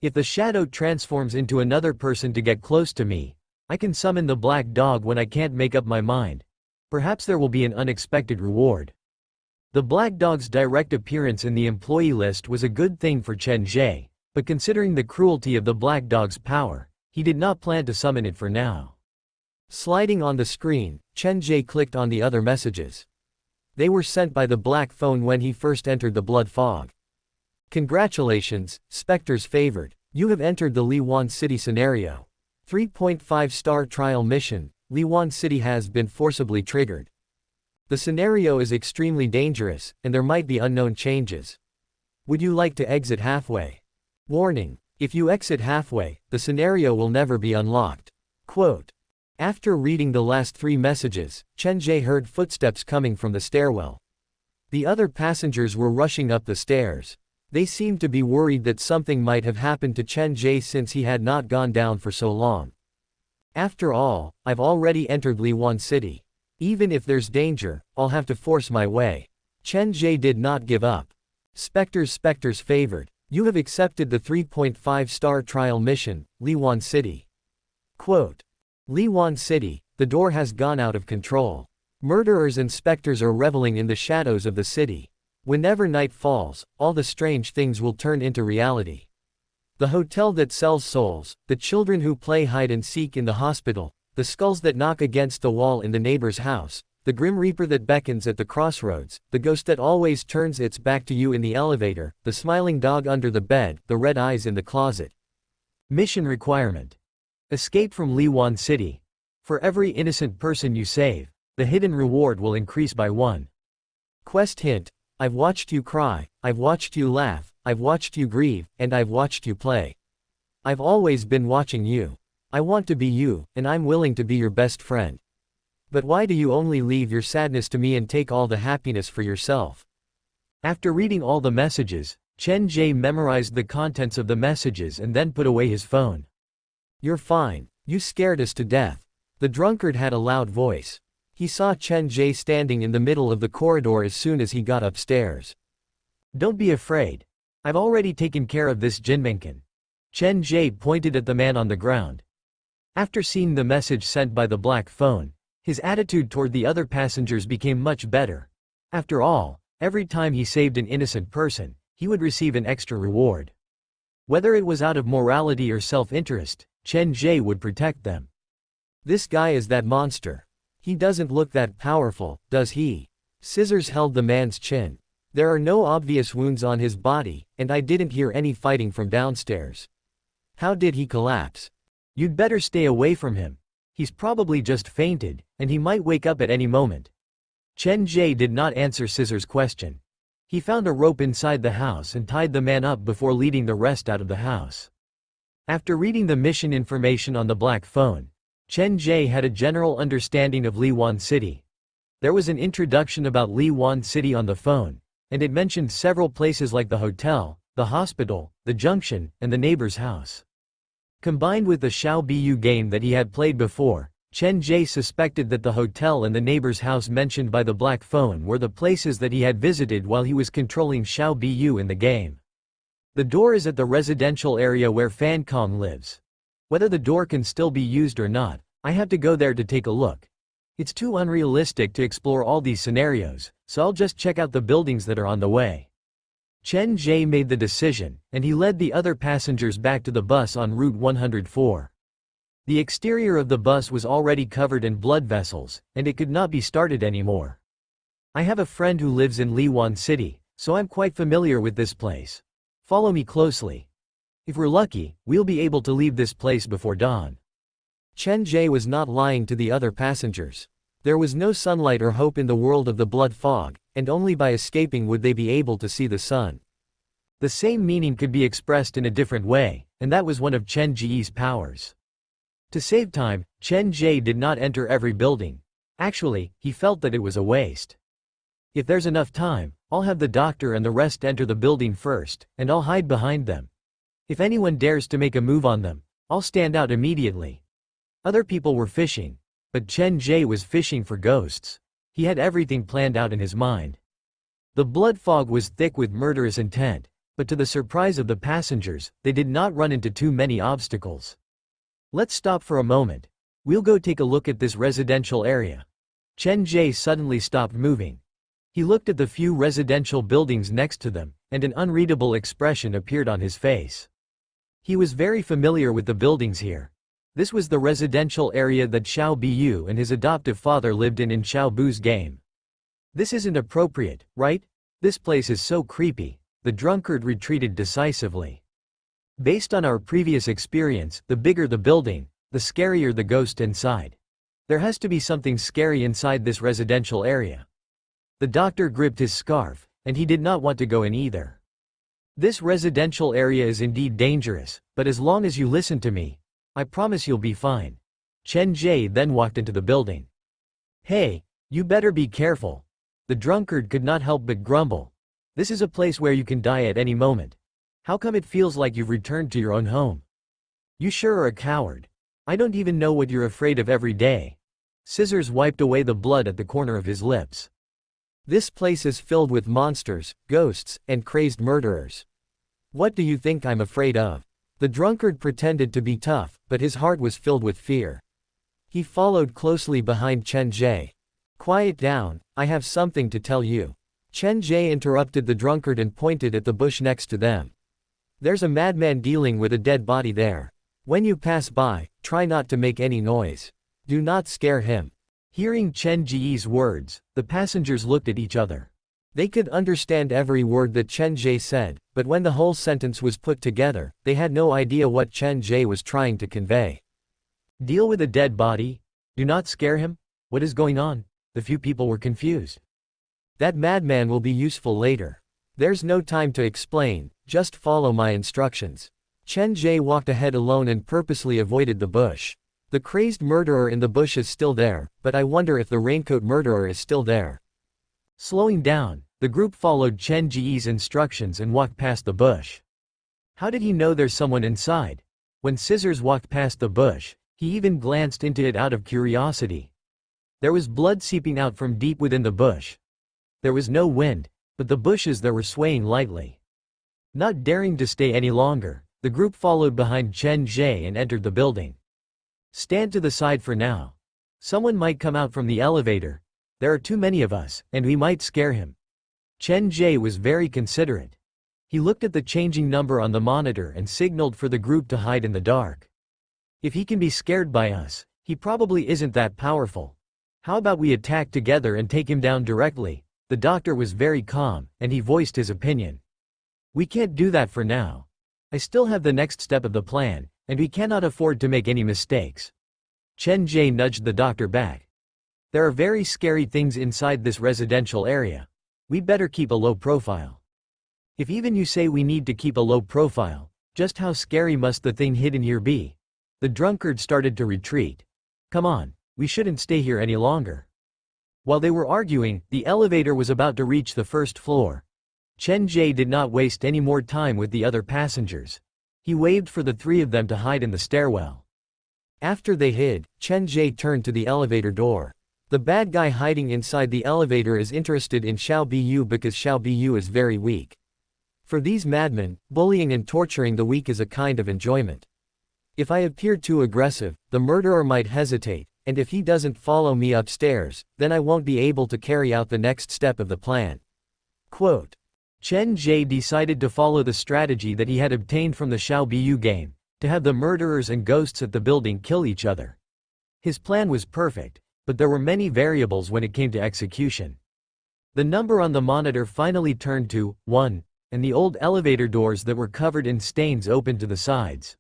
If the shadow transforms into another person to get close to me, I can summon the black dog when I can't make up my mind. Perhaps there will be an unexpected reward. The black dog's direct appearance in the employee list was a good thing for Chen Ge, but considering the cruelty of the black dog's power, he did not plan to summon it for now. Sliding on the screen, Chen Ge clicked on the other messages. They were sent by the black phone when he first entered the blood fog. Congratulations, Spectre's favored. You have entered the Liwan City scenario. 3.5-star trial mission. Liwan City has been forcibly triggered. The scenario is extremely dangerous, and there might be unknown changes. Would you like to exit halfway? Warning: if you exit halfway, the scenario will never be unlocked. Quote. After reading the last 3 messages, Chen Ge heard footsteps coming from the stairwell. The other passengers were rushing up the stairs. They seemed to be worried that something might have happened to Chen Ge since he had not gone down for so long. After all, I've already entered Liwan City. Even if there's danger, I'll have to force my way. Chen Ge did not give up. Spectre's favored. You have accepted the 3.5-star trial mission, Liwan City. Quote. Liwan City, the door has gone out of control. Murderers and specters are reveling in the shadows of the city. Whenever night falls, all the strange things will turn into reality. The hotel that sells souls, the children who play hide and seek in the hospital, the skulls that knock against the wall in the neighbor's house, the grim reaper that beckons at the crossroads, the ghost that always turns its back to you in the elevator, the smiling dog under the bed, the red eyes in the closet. Mission requirement. Escape from Liwan City. For every innocent person you save, the hidden reward will increase by 1. Quest hint: I've watched you cry, I've watched you laugh, I've watched you grieve, and I've watched you play. I've always been watching you. I want to be you, and I'm willing to be your best friend. But why do you only leave your sadness to me and take all the happiness for yourself? After reading all the messages, Chen Ge memorized the contents of the messages and then put away his phone. You're fine. You scared us to death. The drunkard had a loud voice. He saw Chen Ge standing in the middle of the corridor as soon as he got upstairs. Don't be afraid. I've already taken care of this Jinmenken. Chen Ge pointed at the man on the ground. After seeing the message sent by the black phone, his attitude toward the other passengers became much better. After all, every time he saved an innocent person, he would receive an extra reward. Whether it was out of morality or self-interest, Chen Ge would protect them. This guy is that monster. He doesn't look that powerful, does he? Scissors held the man's chin. There are no obvious wounds on his body, and I didn't hear any fighting from downstairs. How did he collapse? You'd better stay away from him. He's probably just fainted, and he might wake up at any moment. Chen Ge did not answer Scissors' question. He found a rope inside the house and tied the man up before leading the rest out of the house. After reading the mission information on the black phone, Chen Ge had a general understanding of Liwan City. There was an introduction about Liwan City on the phone, and it mentioned several places like the hotel, the hospital, the junction, and the neighbor's house. Combined with the Xiao Bu game that he had played before, Chen Ge suspected that the hotel and the neighbor's house mentioned by the black phone were the places that he had visited while he was controlling Xiao Bu in the game. The door is at the residential area where Fan Kong lives. Whether the door can still be used or not, I have to go there to take a look. It's too unrealistic to explore all these scenarios, so I'll just check out the buildings that are on the way. Chen Ge made the decision, and he led the other passengers back to the bus on Route 104. The exterior of the bus was already covered in blood vessels, and it could not be started anymore. I have a friend who lives in Liwan City, so I'm quite familiar with this place. Follow me closely. If we're lucky, we'll be able to leave this place before dawn. Chen Ge was not lying to the other passengers. There was no sunlight or hope in the world of the blood fog, and only by escaping would they be able to see the sun. The same meaning could be expressed in a different way, and that was one of Chen Ge's powers. To save time, Chen Ge did not enter every building. Actually, he felt that it was a waste. If there's enough time, I'll have the doctor and the rest enter the building first, and I'll hide behind them. If anyone dares to make a move on them, I'll stand out immediately. Other people were fishing, But Chen Ge was fishing for ghosts. He had everything planned out in his mind. The blood fog was thick with murderous intent, but to the surprise of the passengers, they did not run into too many obstacles. Let's stop for a moment. We'll go take a look at this residential area. Chen Ge suddenly stopped moving. He looked at the few residential buildings next to them, and an unreadable expression appeared on his face. He was very familiar with the buildings here. This was the residential area that Xiao Biyu and his adoptive father lived in Xiao Bu's game. This isn't appropriate, right? This place is so creepy. The drunkard retreated decisively. Based on our previous experience, the bigger the building, the scarier the ghost inside. There has to be something scary inside this residential area. The doctor gripped his scarf, and he did not want to go in either. This residential area is indeed dangerous, but as long as you listen to me, I promise you'll be fine. Chen Ge then walked into the building. Hey, you better be careful. The drunkard could not help but grumble. This is a place where you can die at any moment. How come it feels like you've returned to your own home? You sure are a coward. I don't even know what you're afraid of every day. Scissors wiped away the blood at the corner of his lips. This place is filled with monsters, ghosts, and crazed murderers. What do you think I'm afraid of? The drunkard pretended to be tough, but his heart was filled with fear. He followed closely behind Chen Ge. Quiet down, I have something to tell you. Chen Ge interrupted the drunkard and pointed at the bush next to them. There's a madman dealing with a dead body there. When you pass by, try not to make any noise. Do not scare him. Hearing Chen Ge's words, the passengers looked at each other. They could understand every word that Chen Ge said, but when the whole sentence was put together, they had no idea what Chen Ge was trying to convey. Deal with a dead body? Do not scare him? What is going on? The few people were confused. That madman will be useful later. There's no time to explain, just follow my instructions. Chen Ge walked ahead alone and purposely avoided the bush. The crazed murderer in the bush is still there, but I wonder if the raincoat murderer is still there. Slowing down, the group followed Chen Ge's instructions and walked past the bush. How did he know there's someone inside? When Scissors walked past the bush, he even glanced into it out of curiosity. There was blood seeping out from deep within the bush. There was no wind, but the bushes there were swaying lightly. Not daring to stay any longer, the group followed behind Chen Ge and entered the building. Stand to the side for now. Someone might come out from the elevator. There are too many of us, and we might scare him. Chen Ge was very considerate. He looked at the changing number on the monitor and signaled for the group to hide in the dark. If he can be scared by us, he probably isn't that powerful. How about we attack together and take him down directly? The doctor was very calm, and he voiced his opinion. We can't do that for now. I still have the next step of the plan, and we cannot afford to make any mistakes. Chen Ge nudged the doctor back. There are very scary things inside this residential area. We better keep a low profile. If even you say we need to keep a low profile, just how scary must the thing hidden here be? The drunkard started to retreat. Come on, we shouldn't stay here any longer. While they were arguing, the elevator was about to reach the first floor. Chen Ge did not waste any more time with the other passengers. He waved for the three of them to hide in the stairwell. After they hid, Chen Ge turned to the elevator door. The bad guy hiding inside the elevator is interested in Xiao Biyu because Xiao Biyu is very weak. For these madmen, bullying and torturing the weak is a kind of enjoyment. If I appear too aggressive, the murderer might hesitate, and if he doesn't follow me upstairs, then I won't be able to carry out the next step of the plan. Quote. Chen Ge decided to follow the strategy that he had obtained from the Xiao Biyu game, to have the murderers and ghosts at the building kill each other. His plan was perfect, but there were many variables when it came to execution. The number on the monitor finally turned to 1, and the old elevator doors that were covered in stains opened to the sides.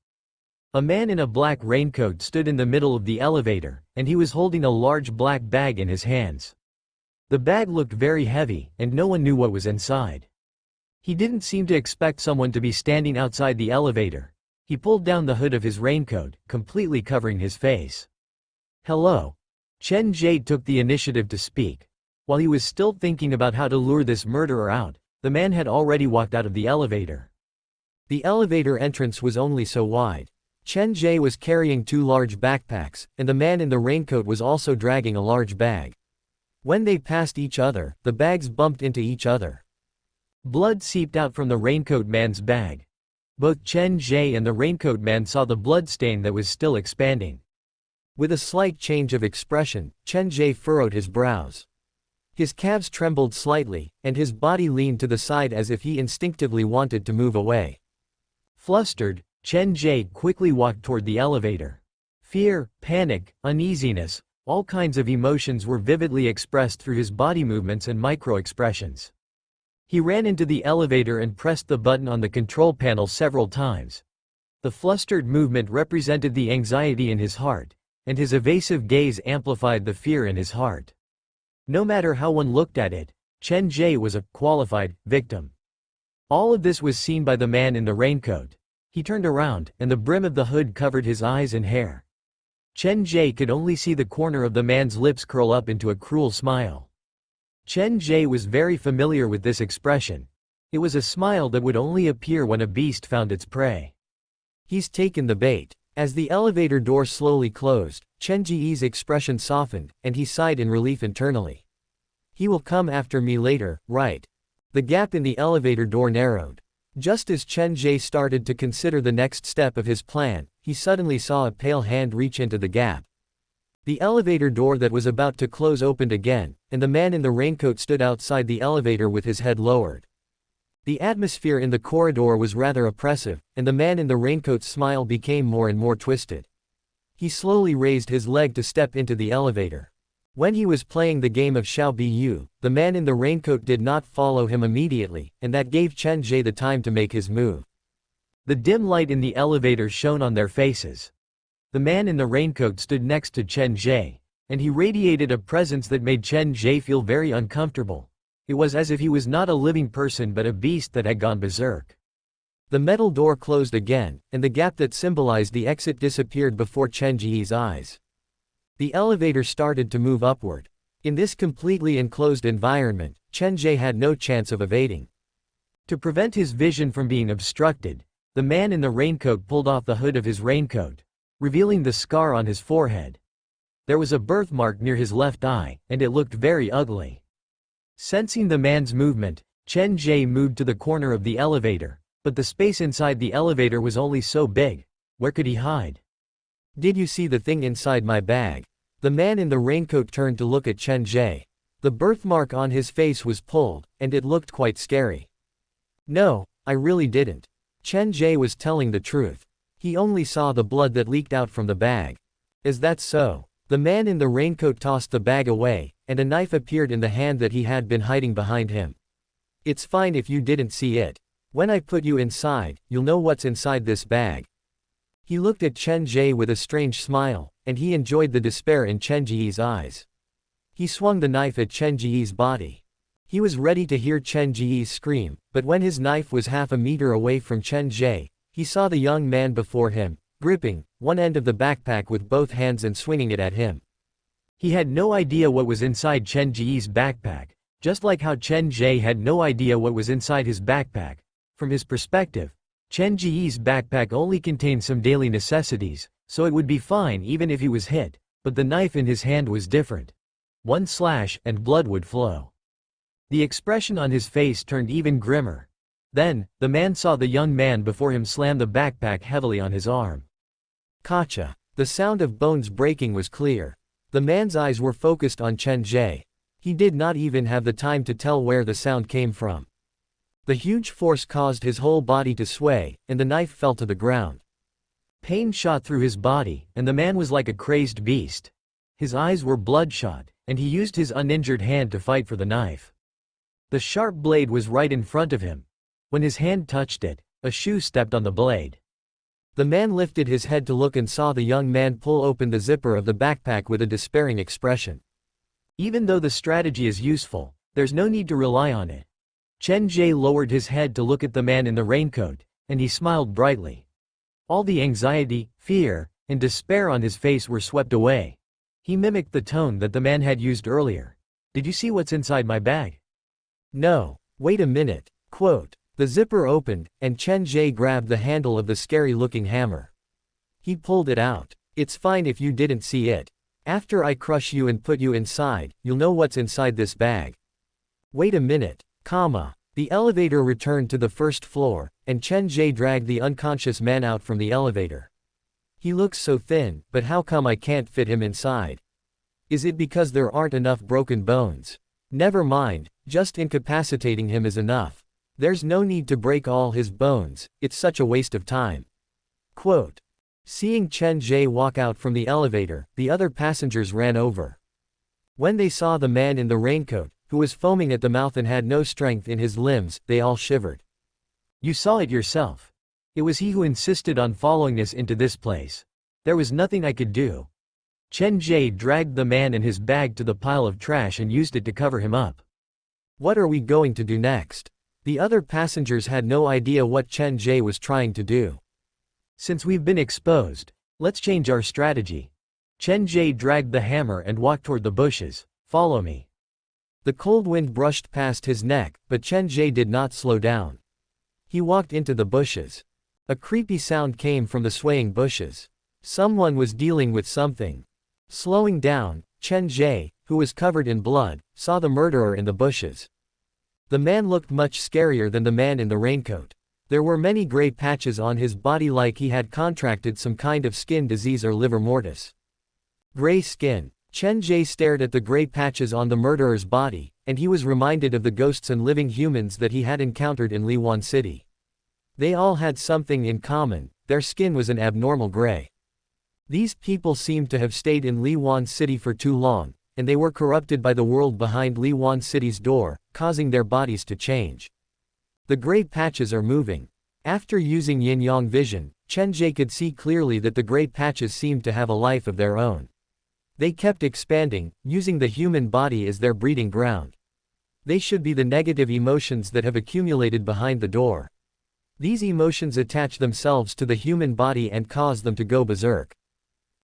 A man in a black raincoat stood in the middle of the elevator, and he was holding a large black bag in his hands. The bag looked very heavy, and no one knew what was inside. He didn't seem to expect someone to be standing outside the elevator. He pulled down the hood of his raincoat, completely covering his face. Hello. Chen Ge took the initiative to speak. While he was still thinking about how to lure this murderer out, the man had already walked out of the elevator. The elevator entrance was only so wide. Chen Ge was carrying 2 large backpacks, and the man in the raincoat was also dragging a large bag. When they passed each other, the bags bumped into each other. Blood seeped out from the raincoat man's bag. Both Chen Ge and the raincoat man saw the blood stain that was still expanding. With a slight change of expression, Chen Ge furrowed his brows. His calves trembled slightly, and his body leaned to the side as if he instinctively wanted to move away. Flustered, Chen Ge quickly walked toward the elevator. Fear, panic, uneasiness, all kinds of emotions were vividly expressed through his body movements and micro-expressions. He ran into the elevator and pressed the button on the control panel several times. The flustered movement represented the anxiety in his heart, and his evasive gaze amplified the fear in his heart. No matter how one looked at it, Chen Ge was a qualified victim. All of this was seen by the man in the raincoat. He turned around, and the brim of the hood covered his eyes and hair. Chen Ge could only see the corner of the man's lips curl up into a cruel smile. Chen Ge was very familiar with this expression. It was a smile that would only appear when a beast found its prey. He's taken the bait. As the elevator door slowly closed, Chen Ge's expression softened, and he sighed in relief internally. He will come after me later, right? The gap in the elevator door narrowed. Just as Chen Ge started to consider the next step of his plan, he suddenly saw a pale hand reach into the gap. The elevator door that was about to close opened again, and the man in the raincoat stood outside the elevator with his head lowered. The atmosphere in the corridor was rather oppressive, and the man in the raincoat's smile became more and more twisted. He slowly raised his leg to step into the elevator. When he was playing the game of Xiao Biyu, the man in the raincoat did not follow him immediately, and that gave Chen Ge the time to make his move. The dim light in the elevator shone on their faces. The man in the raincoat stood next to Chen Ge, and he radiated a presence that made Chen Ge feel very uncomfortable. It was as if he was not a living person but a beast that had gone berserk. The metal door closed again, and the gap that symbolized the exit disappeared before Chen Ge's eyes. The elevator started to move upward. In this completely enclosed environment, Chen Ge had no chance of evading. To prevent his vision from being obstructed, the man in the raincoat pulled off the hood of his raincoat, revealing the scar on his forehead. There was a birthmark near his left eye, and it looked very ugly. Sensing the man's movement, Chen Ge moved to the corner of the elevator, but the space inside the elevator was only so big. Where could he hide? Did you see the thing inside my bag? The man in the raincoat turned to look at Chen Ge. The birthmark on his face was pulled, and it looked quite scary. No, I really didn't. Chen Ge was telling the truth. He only saw the blood that leaked out from the bag. Is that so? The man in the raincoat tossed the bag away, and a knife appeared in the hand that he had been hiding behind him. It's fine if you didn't see it. When I put you inside, you'll know what's inside this bag. He looked at Chen Ge with a strange smile, and he enjoyed the despair in Chen Ge's eyes. He swung the knife at Chen Ge's body. He was ready to hear Chen Ge scream, but when his knife was half a meter away from Chen Ge, he saw the young man before him, gripping one end of the backpack with both hands and swinging it at him. He had no idea what was inside Chen Ge's backpack, just like how Chen Ge had no idea what was inside his backpack. From his perspective, Chen Ge's backpack only contained some daily necessities, so it would be fine even if he was hit, but the knife in his hand was different. One slash, and blood would flow. The expression on his face turned even grimmer. Then, the man saw the young man before him slam the backpack heavily on his arm. Kacha. The sound of bones breaking was clear. The man's eyes were focused on Chen Ge. He did not even have the time to tell where the sound came from. The huge force caused his whole body to sway, and the knife fell to the ground. Pain shot through his body, and the man was like a crazed beast. His eyes were bloodshot, and he used his uninjured hand to fight for the knife. The sharp blade was right in front of him. When his hand touched it, a shoe stepped on the blade. The man lifted his head to look and saw the young man pull open the zipper of the backpack with a despairing expression. Even though the strategy is useful, there's no need to rely on it. Chen Ge lowered his head to look at the man in the raincoat, and he smiled brightly. All the anxiety, fear, and despair on his face were swept away. He mimicked the tone that the man had used earlier. Did you see what's inside my bag? No. Wait a minute. Quote. The zipper opened, and Chen Ge grabbed the handle of the scary-looking hammer. He pulled it out. It's fine if you didn't see it. After I crush you and put you inside, you'll know what's inside this bag. Wait a minute, comma. The elevator returned to the first floor, and Chen Ge dragged the unconscious man out from the elevator. He looks so thin, but how come I can't fit him inside? Is it because there aren't enough broken bones? Never mind, just incapacitating him is enough. There's no need to break all his bones, it's such a waste of time. Quote. Seeing Chen Ge walk out from the elevator, the other passengers ran over. When they saw the man in the raincoat, who was foaming at the mouth and had no strength in his limbs, they all shivered. You saw it yourself. It was he who insisted on following us into this place. There was nothing I could do. Chen Ge dragged the man and his bag to the pile of trash and used it to cover him up. What are we going to do next? The other passengers had no idea what Chen Ge was trying to do. Since we've been exposed, let's change our strategy. Chen Ge dragged the hammer and walked toward the bushes. Follow me. The cold wind brushed past his neck, but Chen Ge did not slow down. He walked into the bushes. A creepy sound came from the swaying bushes. Someone was dealing with something. Slowing down, Chen Ge, who was covered in blood, saw the murderer in the bushes. The man looked much scarier than the man in the raincoat. There were many gray patches on his body like he had contracted some kind of skin disease or livor mortis. Gray skin. Chen Ge stared at the gray patches on the murderer's body, and he was reminded of the ghosts and living humans that he had encountered in Liwan City. They all had something in common, their skin was an abnormal gray. These people seemed to have stayed in Liwan City for too long, and they were corrupted by the world behind Liwan City's door, causing their bodies to change. The gray patches are moving. After using yin-yang vision, Chen Ge could see clearly that the gray patches seemed to have a life of their own. They kept expanding, using the human body as their breeding ground. They should be the negative emotions that have accumulated behind the door. These emotions attach themselves to the human body and cause them to go berserk.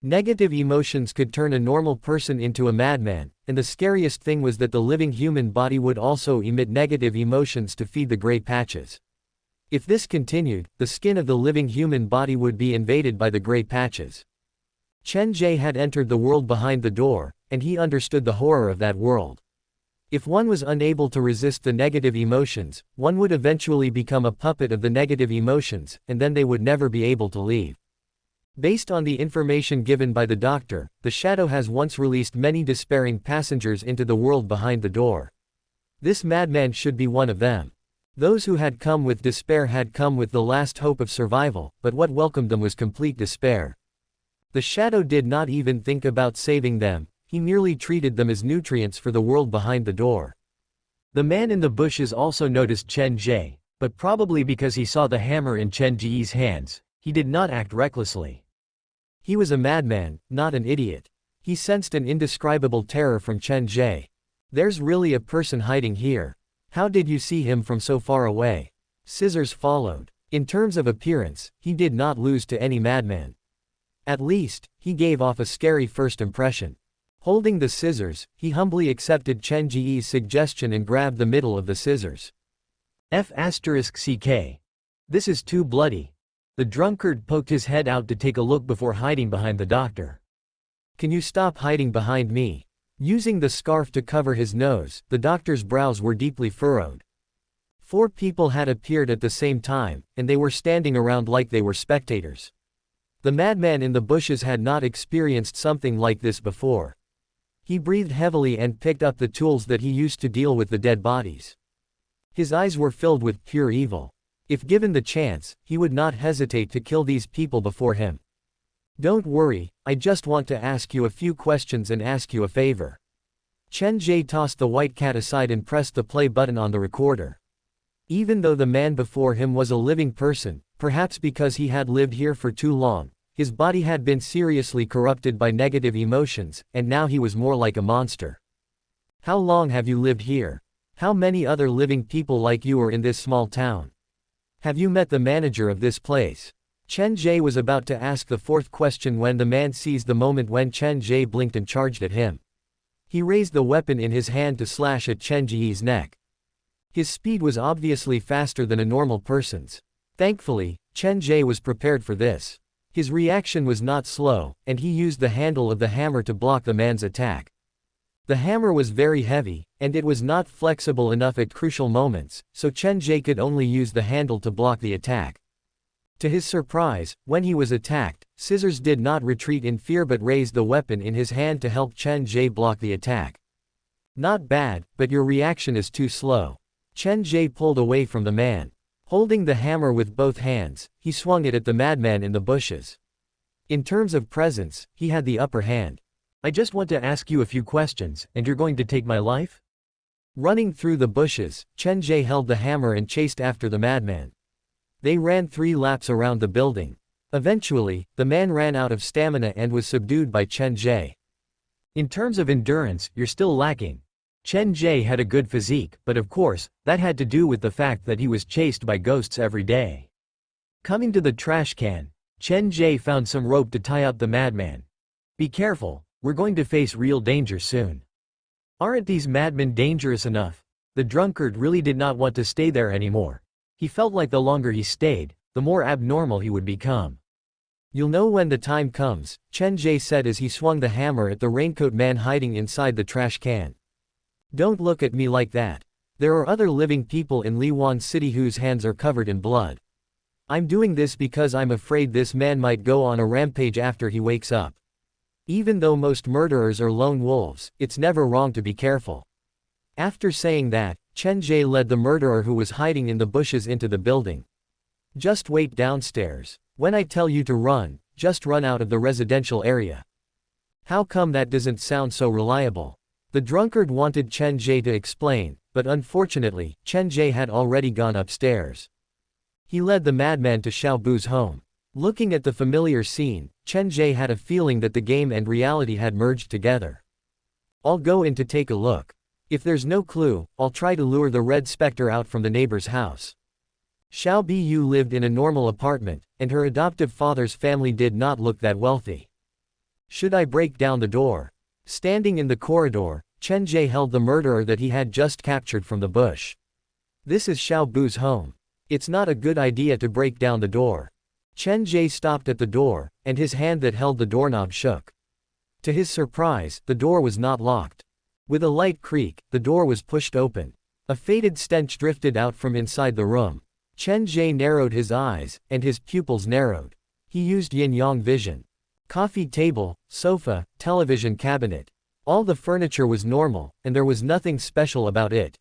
Negative emotions could turn a normal person into a madman, and the scariest thing was that the living human body would also emit negative emotions to feed the gray patches. If this continued, the skin of the living human body would be invaded by the gray patches. Chen Ge had entered the world behind the door, and he understood the horror of that world. If one was unable to resist the negative emotions, one would eventually become a puppet of the negative emotions, and then they would never be able to leave. Based on the information given by the doctor, the shadow has once released many despairing passengers into the world behind the door. This madman should be one of them. Those who had come with despair had come with the last hope of survival, but what welcomed them was complete despair. The shadow did not even think about saving them, he merely treated them as nutrients for the world behind the door. The man in the bushes also noticed Chen Ge, but probably because he saw the hammer in Chen Ge's hands, he did not act recklessly. He was a madman, not an idiot. He sensed an indescribable terror from Chen Ge. There's really a person hiding here. How did you see him from so far away? Scissors followed. In terms of appearance, he did not lose to any madman. At least, he gave off a scary first impression. Holding the scissors, he humbly accepted Chen Ge's suggestion and grabbed the middle of the scissors. F***ck. This is too bloody. The drunkard poked his head out to take a look before hiding behind the doctor. Can you stop hiding behind me? Using the scarf to cover his nose, the doctor's brows were deeply furrowed. 4 people had appeared at the same time, and they were standing around like they were spectators. The madman in the bushes had not experienced something like this before. He breathed heavily and picked up the tools that he used to deal with the dead bodies. His eyes were filled with pure evil. If given the chance, he would not hesitate to kill these people before him. Don't worry, I just want to ask you a few questions and ask you a favor. Chen Ge tossed the white cat aside and pressed the play button on the recorder. Even though the man before him was a living person, perhaps because he had lived here for too long, his body had been seriously corrupted by negative emotions, and now he was more like a monster. How long have you lived here? How many other living people like you are in this small town? Have you met the manager of this place? Chen Ge was about to ask the 4th question when the man seized the moment when Chen Ge blinked and charged at him. He raised the weapon in his hand to slash at Chen Ge's neck. His speed was obviously faster than a normal person's. Thankfully, Chen Ge was prepared for this. His reaction was not slow, and he used the handle of the hammer to block the man's attack. The hammer was very heavy, and it was not flexible enough at crucial moments, so Chen Ge could only use the handle to block the attack. To his surprise, when he was attacked, Scissors did not retreat in fear but raised the weapon in his hand to help Chen Ge block the attack. Not bad, but your reaction is too slow. Chen Ge pulled away from the man. Holding the hammer with both hands, he swung it at the madman in the bushes. In terms of presence, he had the upper hand. I just want to ask you a few questions, and you're going to take my life? Running through the bushes, Chen Ge held the hammer and chased after the madman. They ran 3 laps around the building. Eventually, the man ran out of stamina and was subdued by Chen Ge. In terms of endurance, you're still lacking. Chen Ge had a good physique, but of course, that had to do with the fact that he was chased by ghosts every day. Coming to the trash can, Chen Ge found some rope to tie up the madman. Be careful, we're going to face real danger soon. Aren't these madmen dangerous enough? The drunkard really did not want to stay there anymore. He felt like the longer he stayed, the more abnormal he would become. You'll know when the time comes, Chen Ge said as he swung the hammer at the raincoat man hiding inside the trash can. Don't look at me like that. There are other living people in Liwan City whose hands are covered in blood. I'm doing this because I'm afraid this man might go on a rampage after he wakes up. Even though most murderers are lone wolves, it's never wrong to be careful. After saying that, Chen Ge led the murderer who was hiding in the bushes into the building. Just wait downstairs. When I tell you to run, just run out of the residential area. How come that doesn't sound so reliable? The drunkard wanted Chen Ge to explain, but unfortunately, Chen Ge had already gone upstairs. He led the madman to Xiao Bu's home. Looking at the familiar scene, Chen Ge had a feeling that the game and reality had merged together. I'll go in to take a look. If there's no clue, I'll try to lure the red specter out from the neighbor's house. Xiao Bu lived in a normal apartment, and her adoptive father's family did not look that wealthy. Should I break down the door? Standing in the corridor, Chen Ge held the murderer that he had just captured from the bush. This is Xiao Bu's home. It's not a good idea to break down the door. Chen Ge stopped at the door, and his hand that held the doorknob shook. To his surprise, the door was not locked. With a light creak, the door was pushed open. A faded stench drifted out from inside the room. Chen Ge narrowed his eyes, and his pupils narrowed. He used yin-yang vision. Coffee table, sofa, television cabinet. All the furniture was normal, and there was nothing special about it.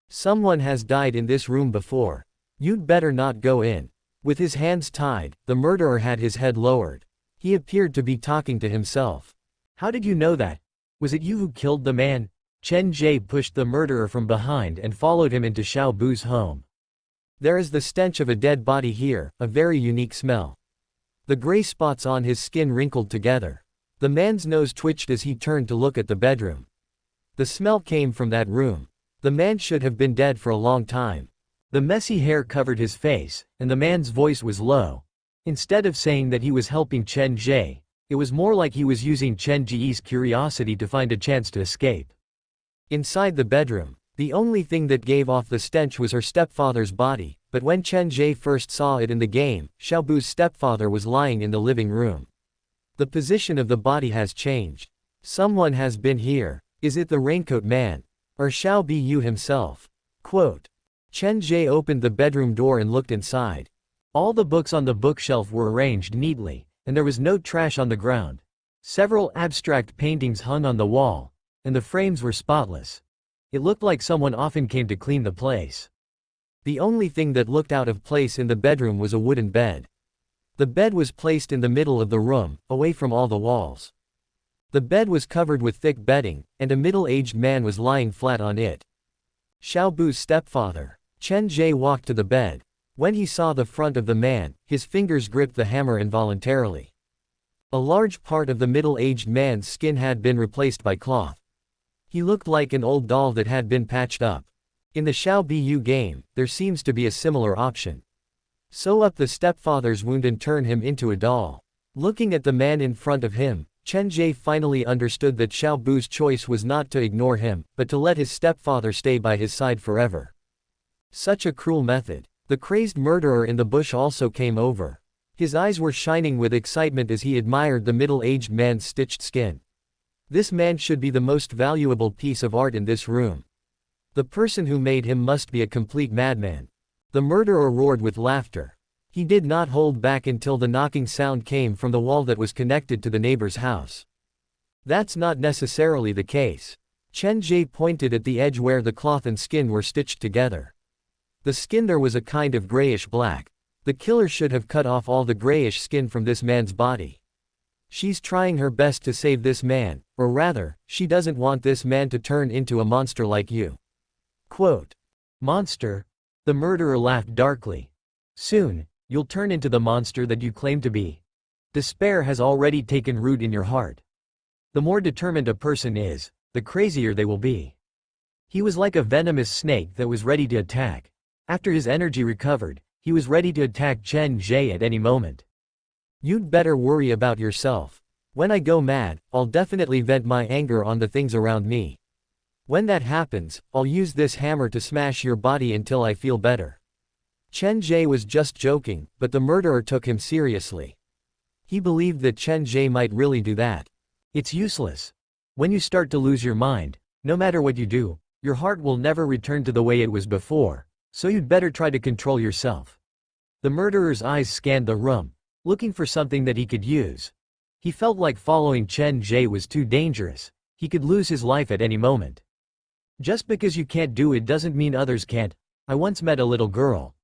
Someone has died in this room before. You'd better not go in. With his hands tied, the murderer had his head lowered. He appeared to be talking to himself. How did you know that? Was it you who killed the man? Chen Ge pushed the murderer from behind and followed him into Xiao Bu's home. There is the stench of a dead body here, a very unique smell. The gray spots on his skin wrinkled together. The man's nose twitched as he turned to look at the bedroom. The smell came from that room. The man should have been dead for a long time. The messy hair covered his face, and the man's voice was low. Instead of saying that he was helping Chen Ge, it was more like he was using Chen Ge's curiosity to find a chance to escape. Inside the bedroom, the only thing that gave off the stench was her stepfather's body, but when Chen Ge first saw it in the game, Xiao Bu's stepfather was lying in the living room. The position of the body has changed. Someone has been here. Is it the raincoat man? Or Xiao Bu himself? Quote. Chen Ge opened the bedroom door and looked inside. All the books on the bookshelf were arranged neatly, and there was no trash on the ground. Several abstract paintings hung on the wall, and the frames were spotless. It looked like someone often came to clean the place. The only thing that looked out of place in the bedroom was a wooden bed. The bed was placed in the middle of the room, away from all the walls. The bed was covered with thick bedding, and a middle-aged man was lying flat on it. Xiao Bu's stepfather. Chen Ge walked to the bed. When he saw the front of the man, his fingers gripped the hammer involuntarily. A large part of the middle-aged man's skin had been replaced by cloth. He looked like an old doll that had been patched up. In the Xiao Bu game, there seems to be a similar option. Sew up the stepfather's wound and turn him into a doll. Looking at the man in front of him, Chen Ge finally understood that Xiao Bu's choice was not to ignore him, but to let his stepfather stay by his side forever. Such a cruel method. The crazed murderer in the bush also came over. His eyes were shining with excitement as he admired the middle-aged man's stitched skin. This man should be the most valuable piece of art in this room. The person who made him must be a complete madman. The murderer roared with laughter. He did not hold back until the knocking sound came from the wall that was connected to the neighbor's house. That's not necessarily the case. Chen Ge pointed at the edge where the cloth and skin were stitched together. The skin there was a kind of grayish-black. The killer should have cut off all the grayish skin from this man's body. She's trying her best to save this man, or rather, she doesn't want this man to turn into a monster like you. Quote. Monster? The murderer laughed darkly. Soon, you'll turn into the monster that you claim to be. Despair has already taken root in your heart. The more determined a person is, the crazier they will be. He was like a venomous snake that was ready to attack. After his energy recovered, he was ready to attack Chen Ge at any moment. You'd better worry about yourself. When I go mad, I'll definitely vent my anger on the things around me. When that happens, I'll use this hammer to smash your body until I feel better. Chen Ge was just joking, but the murderer took him seriously. He believed that Chen Ge might really do that. It's useless. When you start to lose your mind, no matter what you do, your heart will never return to the way it was before, so you'd better try to control yourself. The murderer's eyes scanned the room, looking for something that he could use. He felt like following Chen Ge was too dangerous. He could lose his life at any moment. Just because you can't do it doesn't mean others can't. I once met a little girl.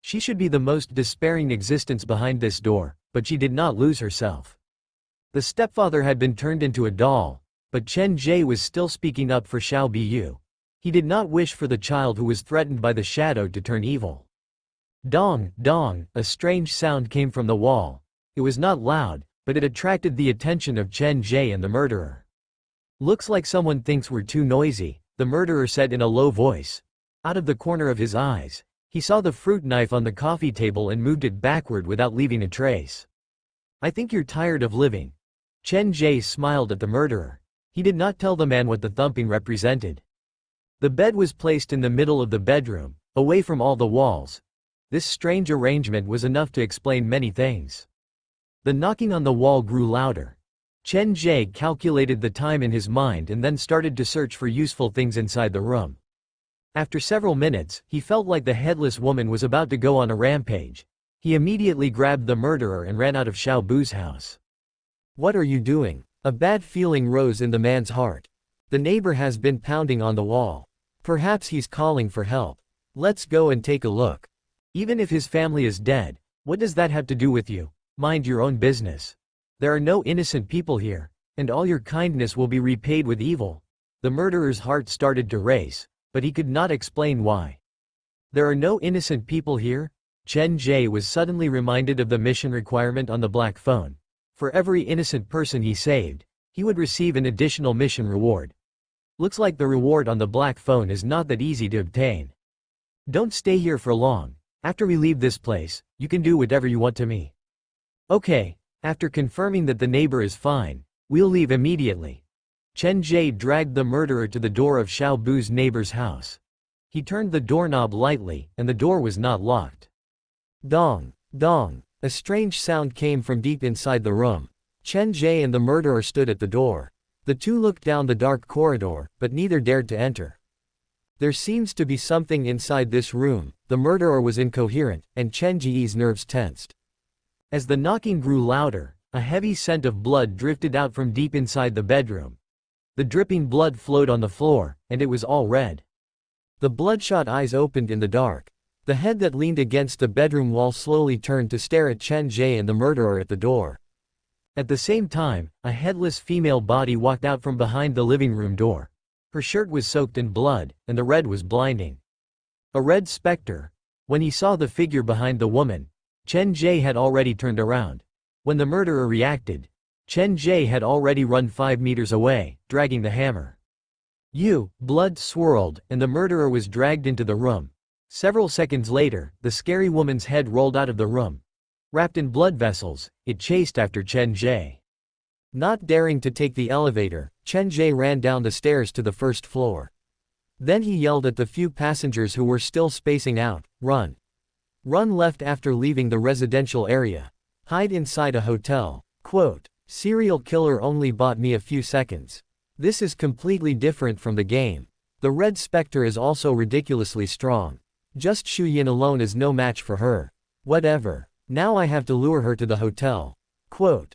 She should be the most despairing existence behind this door, but she did not lose herself. The stepfather had been turned into a doll, but Chen Ge was still speaking up for Xiao Biyu. He did not wish for the child who was threatened by the shadow to turn evil. Dong, dong, a strange sound came from the wall. It was not loud, but it attracted the attention of Chen Ge and the murderer. Looks like someone thinks we're too noisy, the murderer said in a low voice. Out of the corner of his eyes, he saw the fruit knife on the coffee table and moved it backward without leaving a trace. I think you're tired of living. Chen Ge smiled at the murderer. He did not tell the man what the thumping represented. The bed was placed in the middle of the bedroom, away from all the walls. This strange arrangement was enough to explain many things. The knocking on the wall grew louder. Chen Ge calculated the time in his mind and then started to search for useful things inside the room. After several minutes, he felt like the headless woman was about to go on a rampage. He immediately grabbed the murderer and ran out of Xiao Bu's house. What are you doing? A bad feeling rose in the man's heart. The neighbor has been pounding on the wall. Perhaps he's calling for help. Let's go and take a look. Even if his family is dead, what does that have to do with you? Mind your own business. There are no innocent people here, and all your kindness will be repaid with evil. The murderer's heart started to race, but he could not explain why. There are no innocent people here? Chen Ge was suddenly reminded of the mission requirement on the black phone. For every innocent person he saved, he would receive an additional mission reward. Looks like the reward on the black phone is not that easy to obtain. Don't stay here for long. After we leave this place, you can do whatever you want to me. Okay, after confirming that the neighbor is fine, we'll leave immediately. Chen Ge dragged the murderer to the door of Xiao Bu's neighbor's house. He turned the doorknob lightly, and the door was not locked. Dong, dong, a strange sound came from deep inside the room. Chen Ge and the murderer stood at the door. The two looked down the dark corridor, but neither dared to enter. There seems to be something inside this room. The murderer was incoherent, and Chen Ge's nerves tensed. As the knocking grew louder, a heavy scent of blood drifted out from deep inside the bedroom. The dripping blood flowed on the floor, and it was all red. The bloodshot eyes opened in the dark. The head that leaned against the bedroom wall slowly turned to stare at Chen Ge and the murderer at the door. At the same time, a headless female body walked out from behind the living room door. Her shirt was soaked in blood, and the red was blinding. A red specter. When he saw the figure behind the woman, Chen Ge had already turned around. When the murderer reacted, Chen Ge had already run 5 meters away, dragging the hammer. Blood swirled, and the murderer was dragged into the room. Several seconds later, the scary woman's head rolled out of the room. Wrapped in blood vessels, it chased after Chen Ge. Not daring to take the elevator, Chen Ge ran down the stairs to the first floor. Then he yelled at the few passengers who were still spacing out, "Run! Run left!" After leaving the residential area, Hide inside a hotel. Quote. Serial killer only bought me a few seconds. This is completely different from the game. The Red Spectre is also ridiculously strong. Just Shu Yin alone is no match for her. Whatever. Now I have to lure her to the hotel. Quote.